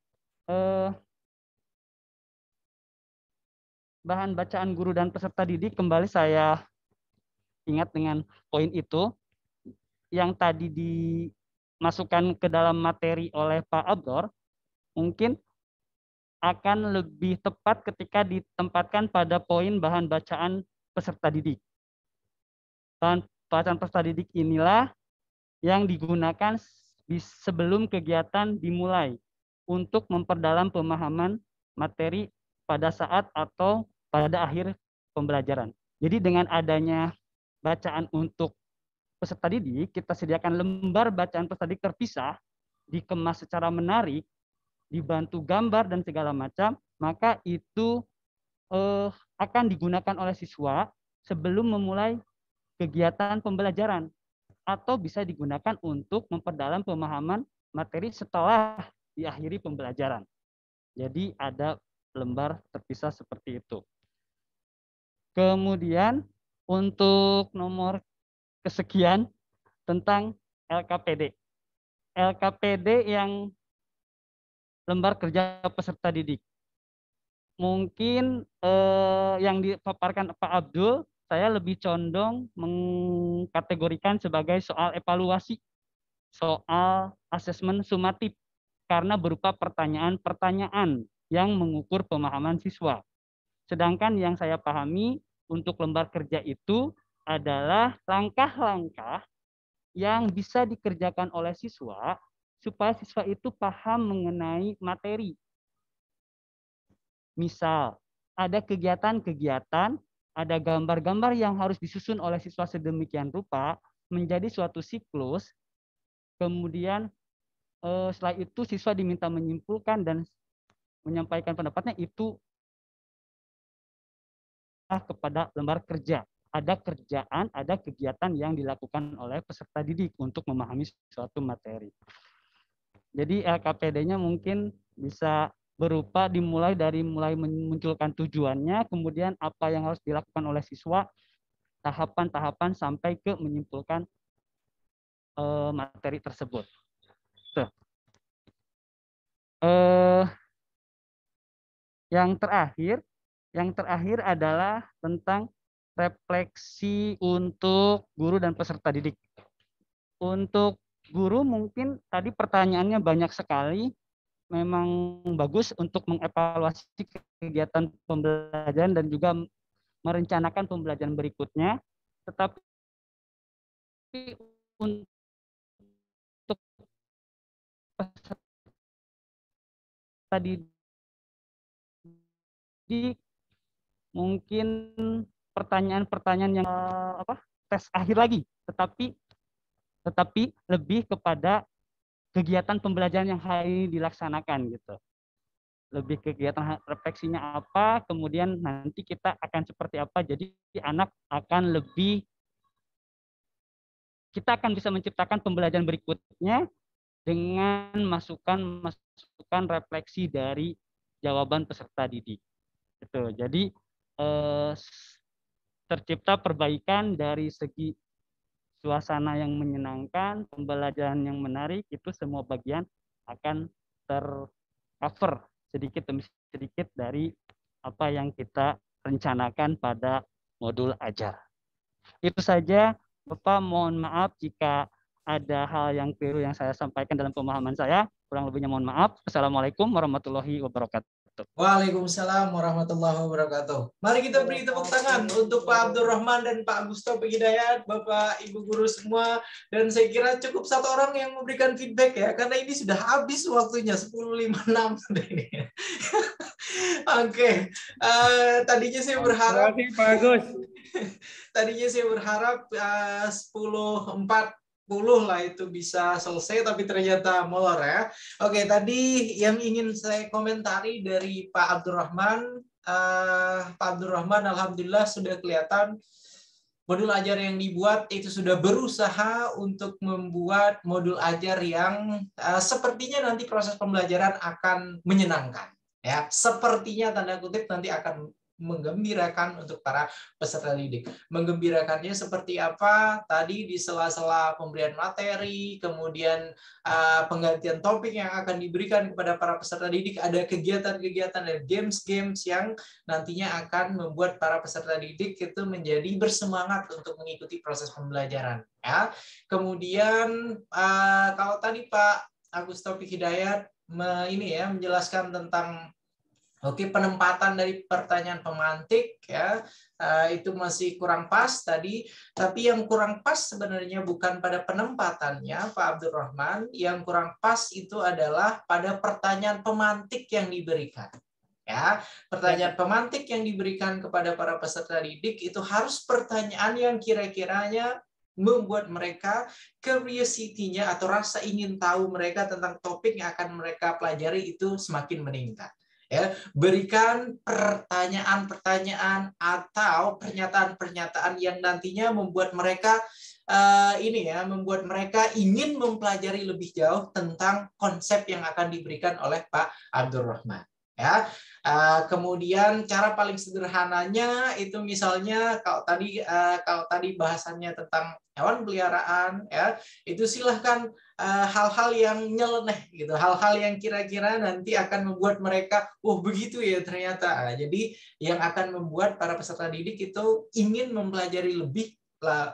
bahan bacaan guru dan peserta didik, kembali saya ingat dengan poin itu yang tadi dimasukkan ke dalam materi oleh Pak Abdor, mungkin akan lebih tepat ketika ditempatkan pada poin bahan bacaan peserta didik. Bahan bacaan peserta didik inilah yang digunakan sebelum kegiatan dimulai untuk memperdalam pemahaman materi pada saat atau pada akhir pembelajaran. Jadi dengan adanya bacaan untuk peserta didik, kita sediakan lembar bacaan peserta didik terpisah, dikemas secara menarik, dibantu gambar dan segala macam, maka itu akan digunakan oleh siswa sebelum memulai kegiatan pembelajaran, atau bisa digunakan untuk memperdalam pemahaman materi setelah diakhiri pembelajaran. Jadi ada lembar terpisah seperti itu. Kemudian untuk nomor kesekian tentang LKPD. LKPD yang lembar kerja peserta didik. Mungkin yang dipaparkan Pak Abdul, saya lebih condong mengkategorikan sebagai soal evaluasi, soal asesmen sumatif, karena berupa pertanyaan-pertanyaan yang mengukur pemahaman siswa. Sedangkan yang saya pahami untuk lembar kerja itu adalah langkah-langkah yang bisa dikerjakan oleh siswa supaya siswa itu paham mengenai materi. Misal, ada kegiatan-kegiatan, ada gambar-gambar yang harus disusun oleh siswa sedemikian rupa menjadi suatu siklus. Kemudian setelah itu siswa diminta menyimpulkan dan menyampaikan pendapatnya, itu kepada lembar kerja. Ada kerjaan, ada kegiatan yang dilakukan oleh peserta didik untuk memahami suatu materi. Jadi LKPD-nya mungkin bisa berupa dimulai dari memunculkan tujuannya, kemudian apa yang harus dilakukan oleh siswa, tahapan-tahapan sampai ke menyimpulkan materi tersebut. Tuh. Yang terakhir adalah tentang refleksi untuk guru dan peserta didik. Untuk guru mungkin tadi pertanyaannya banyak sekali, memang bagus untuk mengevaluasi kegiatan pembelajaran dan juga merencanakan pembelajaran berikutnya. Tetapi untuk peserta didik mungkin pertanyaan-pertanyaan yang tes akhir lagi, tetapi lebih kepada kegiatan pembelajaran yang hari ini dilaksanakan gitu. Lebih kegiatan refleksinya apa, kemudian nanti kita akan seperti apa. Jadi anak akan lebih, kita akan bisa menciptakan pembelajaran berikutnya dengan masukan refleksi dari jawaban peserta didik. Gitu. Jadi tercipta perbaikan dari segi suasana yang menyenangkan, pembelajaran yang menarik, itu semua bagian akan tercover sedikit demi sedikit dari apa yang kita rencanakan pada modul ajar. Itu saja, Bapak, mohon maaf jika ada hal yang keliru yang saya sampaikan dalam pemahaman saya. Kurang lebihnya mohon maaf. Assalamualaikum warahmatullahi wabarakatuh. Waalaikumsalam warahmatullahi wabarakatuh. Mari kita beri tepuk tangan untuk Pak Abdurrahman dan Pak Gustopi Hidayat, Bapak Ibu guru semua. Dan saya kira cukup satu orang yang memberikan feedback ya, karena ini sudah habis waktunya 10.56 ini. Oke, tadinya saya berharap. Terima kasih Pak Agus. Tadinya saya berharap 10.40 lah itu bisa selesai, tapi ternyata molor ya. Oke, tadi yang ingin saya komentari dari Pak Abdurrahman. Pak Abdurrahman alhamdulillah sudah kelihatan modul ajar yang dibuat itu sudah berusaha untuk membuat modul ajar yang sepertinya nanti proses pembelajaran akan menyenangkan. Ya, sepertinya tanda kutip nanti akan menggembirakan untuk para peserta didik. Menggembirakannya seperti apa? Tadi di sela-sela pemberian materi, kemudian penggantian topik yang akan diberikan kepada para peserta didik, ada kegiatan-kegiatan dan games-games yang nantinya akan membuat para peserta didik itu menjadi bersemangat untuk mengikuti proses pembelajaran. Ya. Kemudian kalau tadi Pak Agus Taufik Hidayat menjelaskan tentang penempatan dari pertanyaan pemantik ya, itu masih kurang pas tadi. Tapi yang kurang pas sebenarnya bukan pada penempatannya Pak Abdurrahman, yang kurang pas itu adalah pada pertanyaan pemantik yang diberikan. Ya, pertanyaan pemantik yang diberikan kepada para peserta didik itu harus pertanyaan yang kira-kiranya membuat mereka curiosity-nya atau rasa ingin tahu mereka tentang topik yang akan mereka pelajari itu semakin meningkat. Ya, berikan pertanyaan-pertanyaan atau pernyataan-pernyataan yang nantinya membuat mereka membuat mereka ingin mempelajari lebih jauh tentang konsep yang akan diberikan oleh Pak Abdurrahman. Ya, kemudian cara paling sederhananya itu misalnya kalau tadi bahasannya tentang hewan peliharaan, ya itu silahkan hal-hal yang nyeleneh gitu, hal-hal yang kira-kira nanti akan membuat mereka, begitu ya ternyata. Jadi yang akan membuat para peserta didik itu ingin mempelajari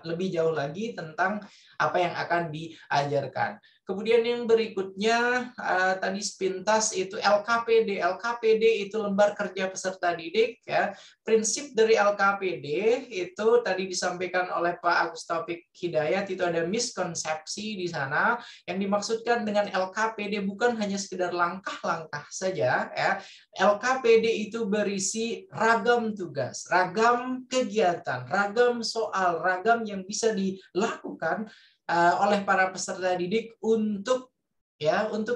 lebih jauh lagi tentang apa yang akan diajarkan. Kemudian yang berikutnya tadi sepintas itu LKPD. LKPD itu lembar kerja peserta didik ya. Prinsip dari LKPD itu tadi disampaikan oleh Pak Agus Taufik Hidayat, itu ada miskonsepsi di sana. Yang dimaksudkan dengan LKPD bukan hanya sekedar langkah-langkah saja ya. LKPD itu berisi ragam tugas, ragam kegiatan, ragam soal, ragam yang bisa dilakukan oleh para peserta didik untuk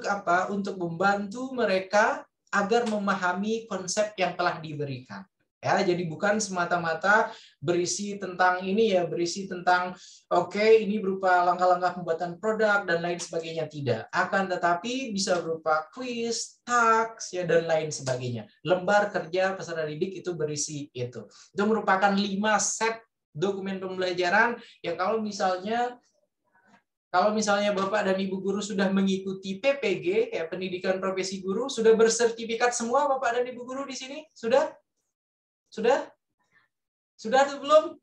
apa? Untuk membantu mereka agar memahami konsep yang telah diberikan. Ya, jadi bukan semata-mata berisi tentang berisi tentang ini berupa langkah-langkah pembuatan produk dan lain sebagainya, tidak. Akan tetapi bisa berupa quiz, task ya dan lain sebagainya. Lembar kerja peserta didik itu berisi itu. Itu merupakan 5 set dokumen pembelajaran yang kalau misalnya Bapak dan Ibu guru sudah mengikuti PPG, ya pendidikan profesi guru, sudah bersertifikat semua Bapak dan Ibu guru di sini? Sudah? Sudah? Sudah atau belum?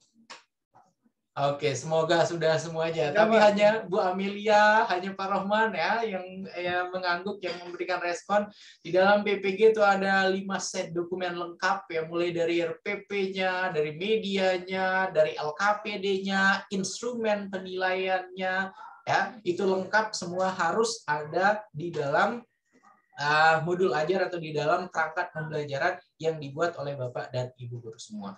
Oke, semoga sudah semuanya. Tapi hanya Bu Amelia, hanya Pak Rohman ya yang mengangguk, yang memberikan respon. Di dalam PPG itu ada 5 set dokumen lengkap ya, mulai dari RPP-nya, dari medianya, dari LKPD-nya, instrumen penilaiannya. Ya, itu lengkap semua harus ada di dalam modul ajar atau di dalam perangkat pembelajaran yang dibuat oleh Bapak dan Ibu guru semua.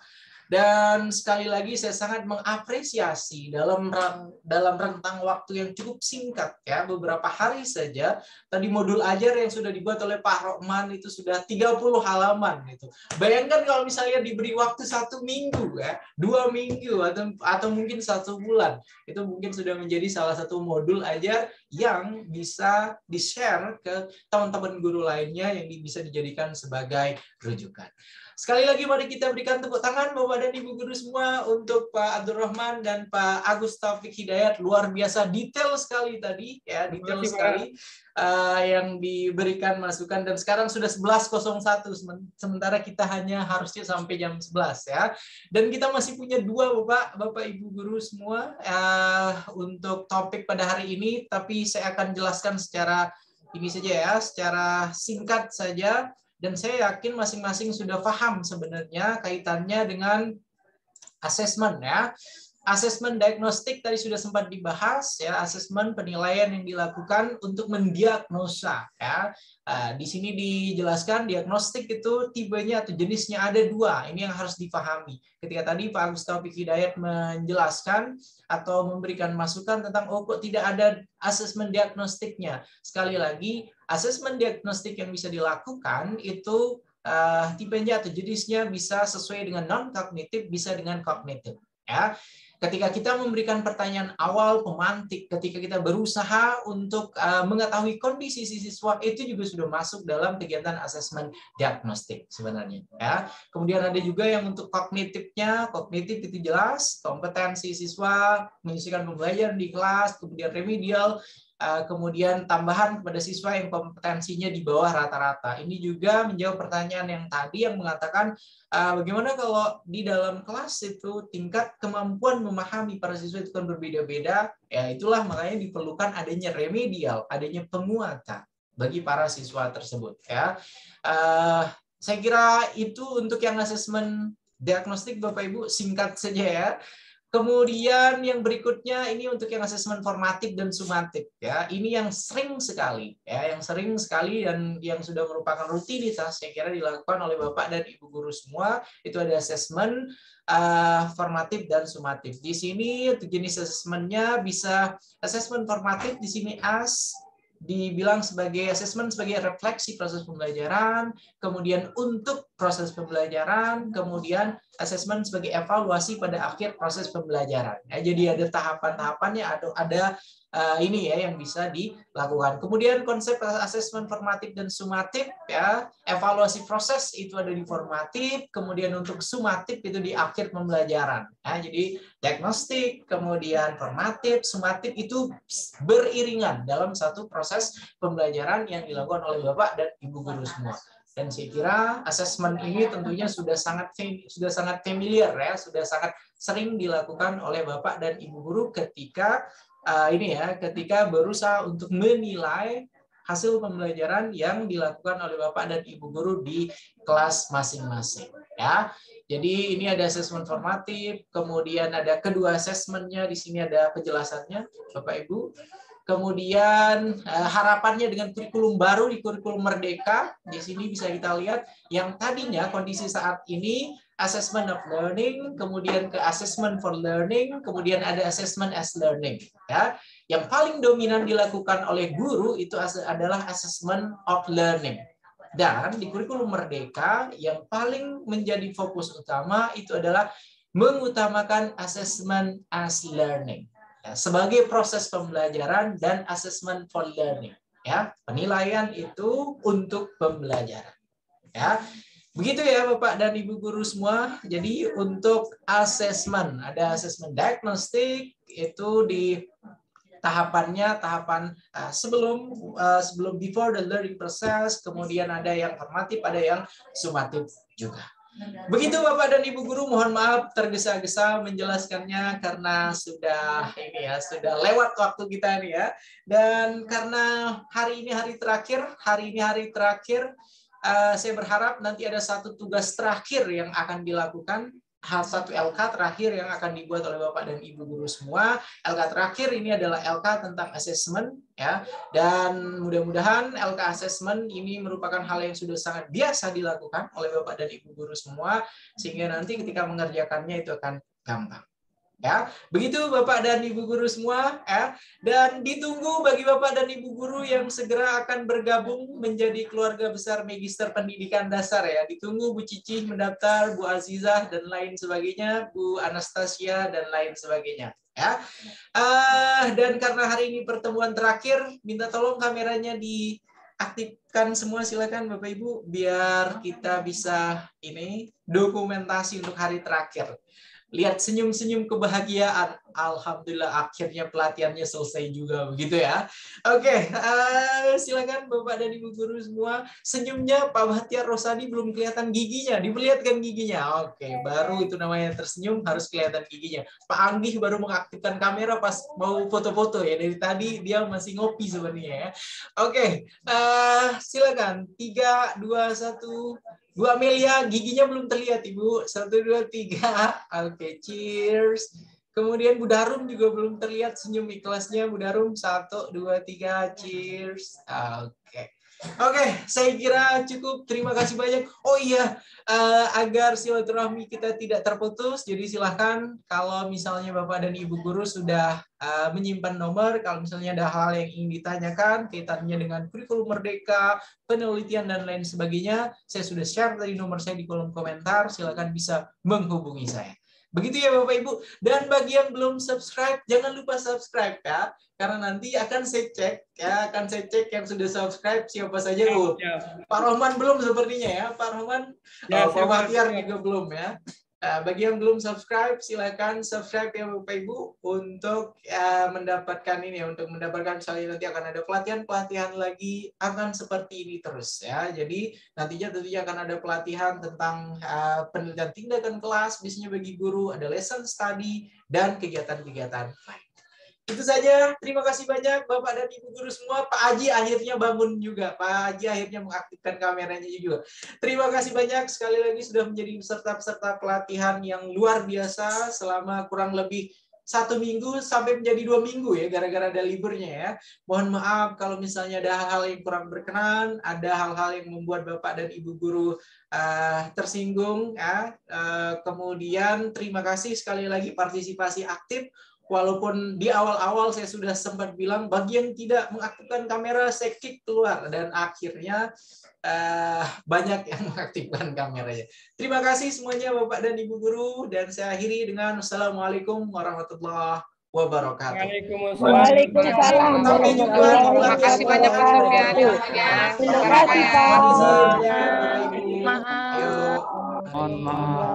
Dan sekali lagi saya sangat mengapresiasi dalam rentang waktu yang cukup singkat ya, beberapa hari saja tadi modul ajar yang sudah dibuat oleh Pak Rohman itu sudah 30 halaman gitu. Bayangkan kalau misalnya diberi waktu 1 minggu ya, 2 minggu atau mungkin 1 bulan, itu mungkin sudah menjadi salah satu modul ajar yang bisa di-share ke teman-teman guru lainnya yang bisa dijadikan sebagai rujukan. Sekali lagi mari kita berikan tepuk tangan Bapak dan Ibu guru semua untuk Pak Abdurrahman dan Pak Agus Taufik Hidayat. Luar biasa detail sekali tadi ya, detail sekali yang diberikan masukan, dan sekarang sudah 11.01 sementara kita hanya harusnya sampai jam 11 ya. Dan kita masih punya 2 Bapak Ibu guru semua untuk topik pada hari ini, tapi saya akan jelaskan secara ini saja ya, secara singkat saja. Dan saya yakin masing-masing sudah paham sebenarnya kaitannya dengan asesmen ya. Asesmen diagnostik tadi sudah sempat dibahas ya, asesmen penilaian yang dilakukan untuk mendiagnosa ya. Di sini dijelaskan diagnostik itu tipenya atau jenisnya ada 2. Ini yang harus dipahami. Ketika tadi Pak Agus Taufik Hidayat menjelaskan atau memberikan masukan tentang kok tidak ada asesmen diagnostiknya. Sekali lagi, asesmen diagnostik yang bisa dilakukan itu tipenya atau jenisnya bisa sesuai dengan non-kognitif, bisa dengan kognitif ya. Ketika kita memberikan pertanyaan awal pemantik, ketika kita berusaha untuk mengetahui kondisi si siswa, itu juga sudah masuk dalam kegiatan asesmen diagnostik sebenarnya ya. Kemudian ada juga yang untuk kognitifnya, kognitif itu jelas kompetensi siswa menyelesaikan pembelajaran di kelas, kemudian remedial, kemudian tambahan kepada siswa yang kompetensinya di bawah rata-rata. Ini juga menjawab pertanyaan yang tadi yang mengatakan bagaimana kalau di dalam kelas itu tingkat kemampuan memahami para siswa itu kan berbeda-beda. Ya itulah makanya diperlukan adanya remedial, adanya penguatan bagi para siswa tersebut. Ya, saya kira itu untuk yang asesmen diagnostik Bapak Ibu, singkat saja ya. Kemudian yang berikutnya ini untuk yang asesmen formatif dan sumatif ya. Ini yang sering sekali ya, yang sering sekali dan yang sudah merupakan rutinitas saya kira dilakukan oleh Bapak dan Ibu guru semua. Itu ada asesmen formatif dan sumatif. Di sini untuk jenis asesmennya bisa asesmen formatif di sini dibilang sebagai asesmen sebagai refleksi proses pembelajaran, kemudian untuk proses pembelajaran, kemudian asesmen sebagai evaluasi pada akhir proses pembelajaran. Ya, jadi ada tahapan-tahapannya, ada ini ya yang bisa dilakukan. Kemudian konsep asesmen formatif dan sumatif ya, evaluasi proses itu ada di formatif, kemudian untuk sumatif itu di akhir pembelajaran. Ya, jadi diagnostik, kemudian formatif, sumatif itu beriringan dalam satu proses pembelajaran yang dilakukan oleh Bapak dan Ibu guru semua. Dan saya kira asesmen ini tentunya sudah sangat familiar ya, sudah sangat sering dilakukan oleh Bapak dan Ibu guru ketika ketika berusaha untuk menilai hasil pembelajaran yang dilakukan oleh Bapak dan Ibu guru di kelas masing-masing ya. Jadi ini ada asesmen formatif, kemudian ada kedua asesmennya, di sini ada penjelasannya Bapak Ibu. Kemudian harapannya dengan kurikulum baru di kurikulum Merdeka, di sini bisa kita lihat yang tadinya kondisi saat ini assessment of learning, kemudian ke assessment for learning, kemudian ada assessment as learning. Ya, yang paling dominan dilakukan oleh guru itu adalah assessment of learning. Dan di kurikulum Merdeka yang paling menjadi fokus utama itu adalah mengutamakan assessment as learning. Sebagai proses pembelajaran dan assessment for learning ya, penilaian itu untuk pembelajaran ya. Begitu ya Bapak dan Ibu guru semua. Jadi untuk assessment ada assessment diagnostik itu di tahapan sebelum before the learning process, kemudian ada yang formatif, ada yang sumatif juga. Begitu Bapak dan Ibu guru, mohon maaf tergesa-gesa menjelaskannya karena sudah lewat waktu kita nih ya. Dan karena hari ini hari terakhir, saya berharap nanti ada satu tugas terakhir yang akan dilakukan, satu LK terakhir yang akan dibuat oleh Bapak dan Ibu guru semua. LK terakhir ini adalah LK tentang assessment ya. Dan mudah-mudahan LK assessment ini merupakan hal yang sudah sangat biasa dilakukan oleh Bapak dan Ibu guru semua, sehingga nanti ketika mengerjakannya itu akan gampang. Ya, begitu Bapak dan Ibu guru semua ya. Dan ditunggu bagi Bapak dan Ibu guru yang segera akan bergabung menjadi keluarga besar Magister Pendidikan Dasar ya. Ditunggu Bu Cici mendaftar, Bu Azizah dan lain sebagainya, Bu Anastasia dan lain sebagainya ya. Dan karena hari ini pertemuan terakhir, minta tolong kameranya diaktifkan semua, silakan Bapak Ibu, biar kita bisa ini dokumentasi untuk hari terakhir. Lihat senyum-senyum kebahagiaan. Alhamdulillah akhirnya pelatihannya selesai juga, begitu ya. Oke, silakan Bapak dan Ibu guru semua. Senyumnya Pak Bahtiar Rosadi belum kelihatan giginya, diperlihatkan giginya. Oke, baru itu namanya tersenyum, harus kelihatan giginya. Pak Anggih baru mengaktifkan kamera pas mau foto-foto ya. Dari tadi dia masih ngopi sebenarnya ya. Oke, silakan. 3, 2, 1. Bu Amelia, giginya belum terlihat, Ibu. 1, 2, 3. Oke, cheers. Kemudian Bu Darum juga belum terlihat senyum ikhlasnya. Bu Darum, 1, 2, 3, cheers. Oke. Oke, saya kira cukup. Terima kasih banyak. Oh iya, agar silaturahmi kita tidak terputus, jadi silahkan kalau misalnya Bapak dan Ibu guru sudah menyimpan nomor, kalau misalnya ada hal yang ingin ditanyakan kaitannya dengan kurikulum merdeka, penelitian, dan lain sebagainya, saya sudah share tadi nomor saya di kolom komentar, silahkan bisa menghubungi saya. Begitu ya Bapak Ibu. Dan bagi yang belum subscribe, jangan lupa subscribe ya. Karena nanti akan saya cek ya, yang sudah subscribe siapa saja. Pak Rohman belum sepertinya ya. Pak Rohman, Pak Bahtiar juga belum ya. Bagi yang belum subscribe, silakan subscribe ya Bapak Ibu untuk mendapatkan ini, untuk mendapatkan misalnya nanti akan ada pelatihan lagi, akan seperti ini terus ya. Jadi nantinya tentunya akan ada pelatihan tentang penelitian tindakan kelas, biasanya bagi guru, ada lesson study, dan kegiatan-kegiatan lain. Itu saja. Terima kasih banyak Bapak dan Ibu guru semua. Pak Haji akhirnya bangun juga. Pak Haji akhirnya mengaktifkan kameranya juga. Terima kasih banyak sekali lagi sudah menjadi peserta-peserta pelatihan yang luar biasa selama kurang lebih 1 minggu sampai menjadi 2 minggu ya, gara-gara ada liburnya ya. Mohon maaf kalau misalnya ada hal-hal yang kurang berkenan, ada hal-hal yang membuat Bapak dan Ibu guru tersinggung ya. Kemudian terima kasih sekali lagi partisipasi aktif. Walaupun di awal-awal saya sudah sempat bilang bagi yang tidak mengaktifkan kamera saya kick keluar, dan akhirnya banyak yang mengaktifkan kameranya. Terima kasih semuanya Bapak dan Ibu guru, dan saya akhiri dengan Assalamualaikum warahmatullahi wabarakatuh. Waalaikumsalam. Sampai jumpa. Terima kasih banyak Pak. Terima kasih Pak. Maaf. Mohon maaf.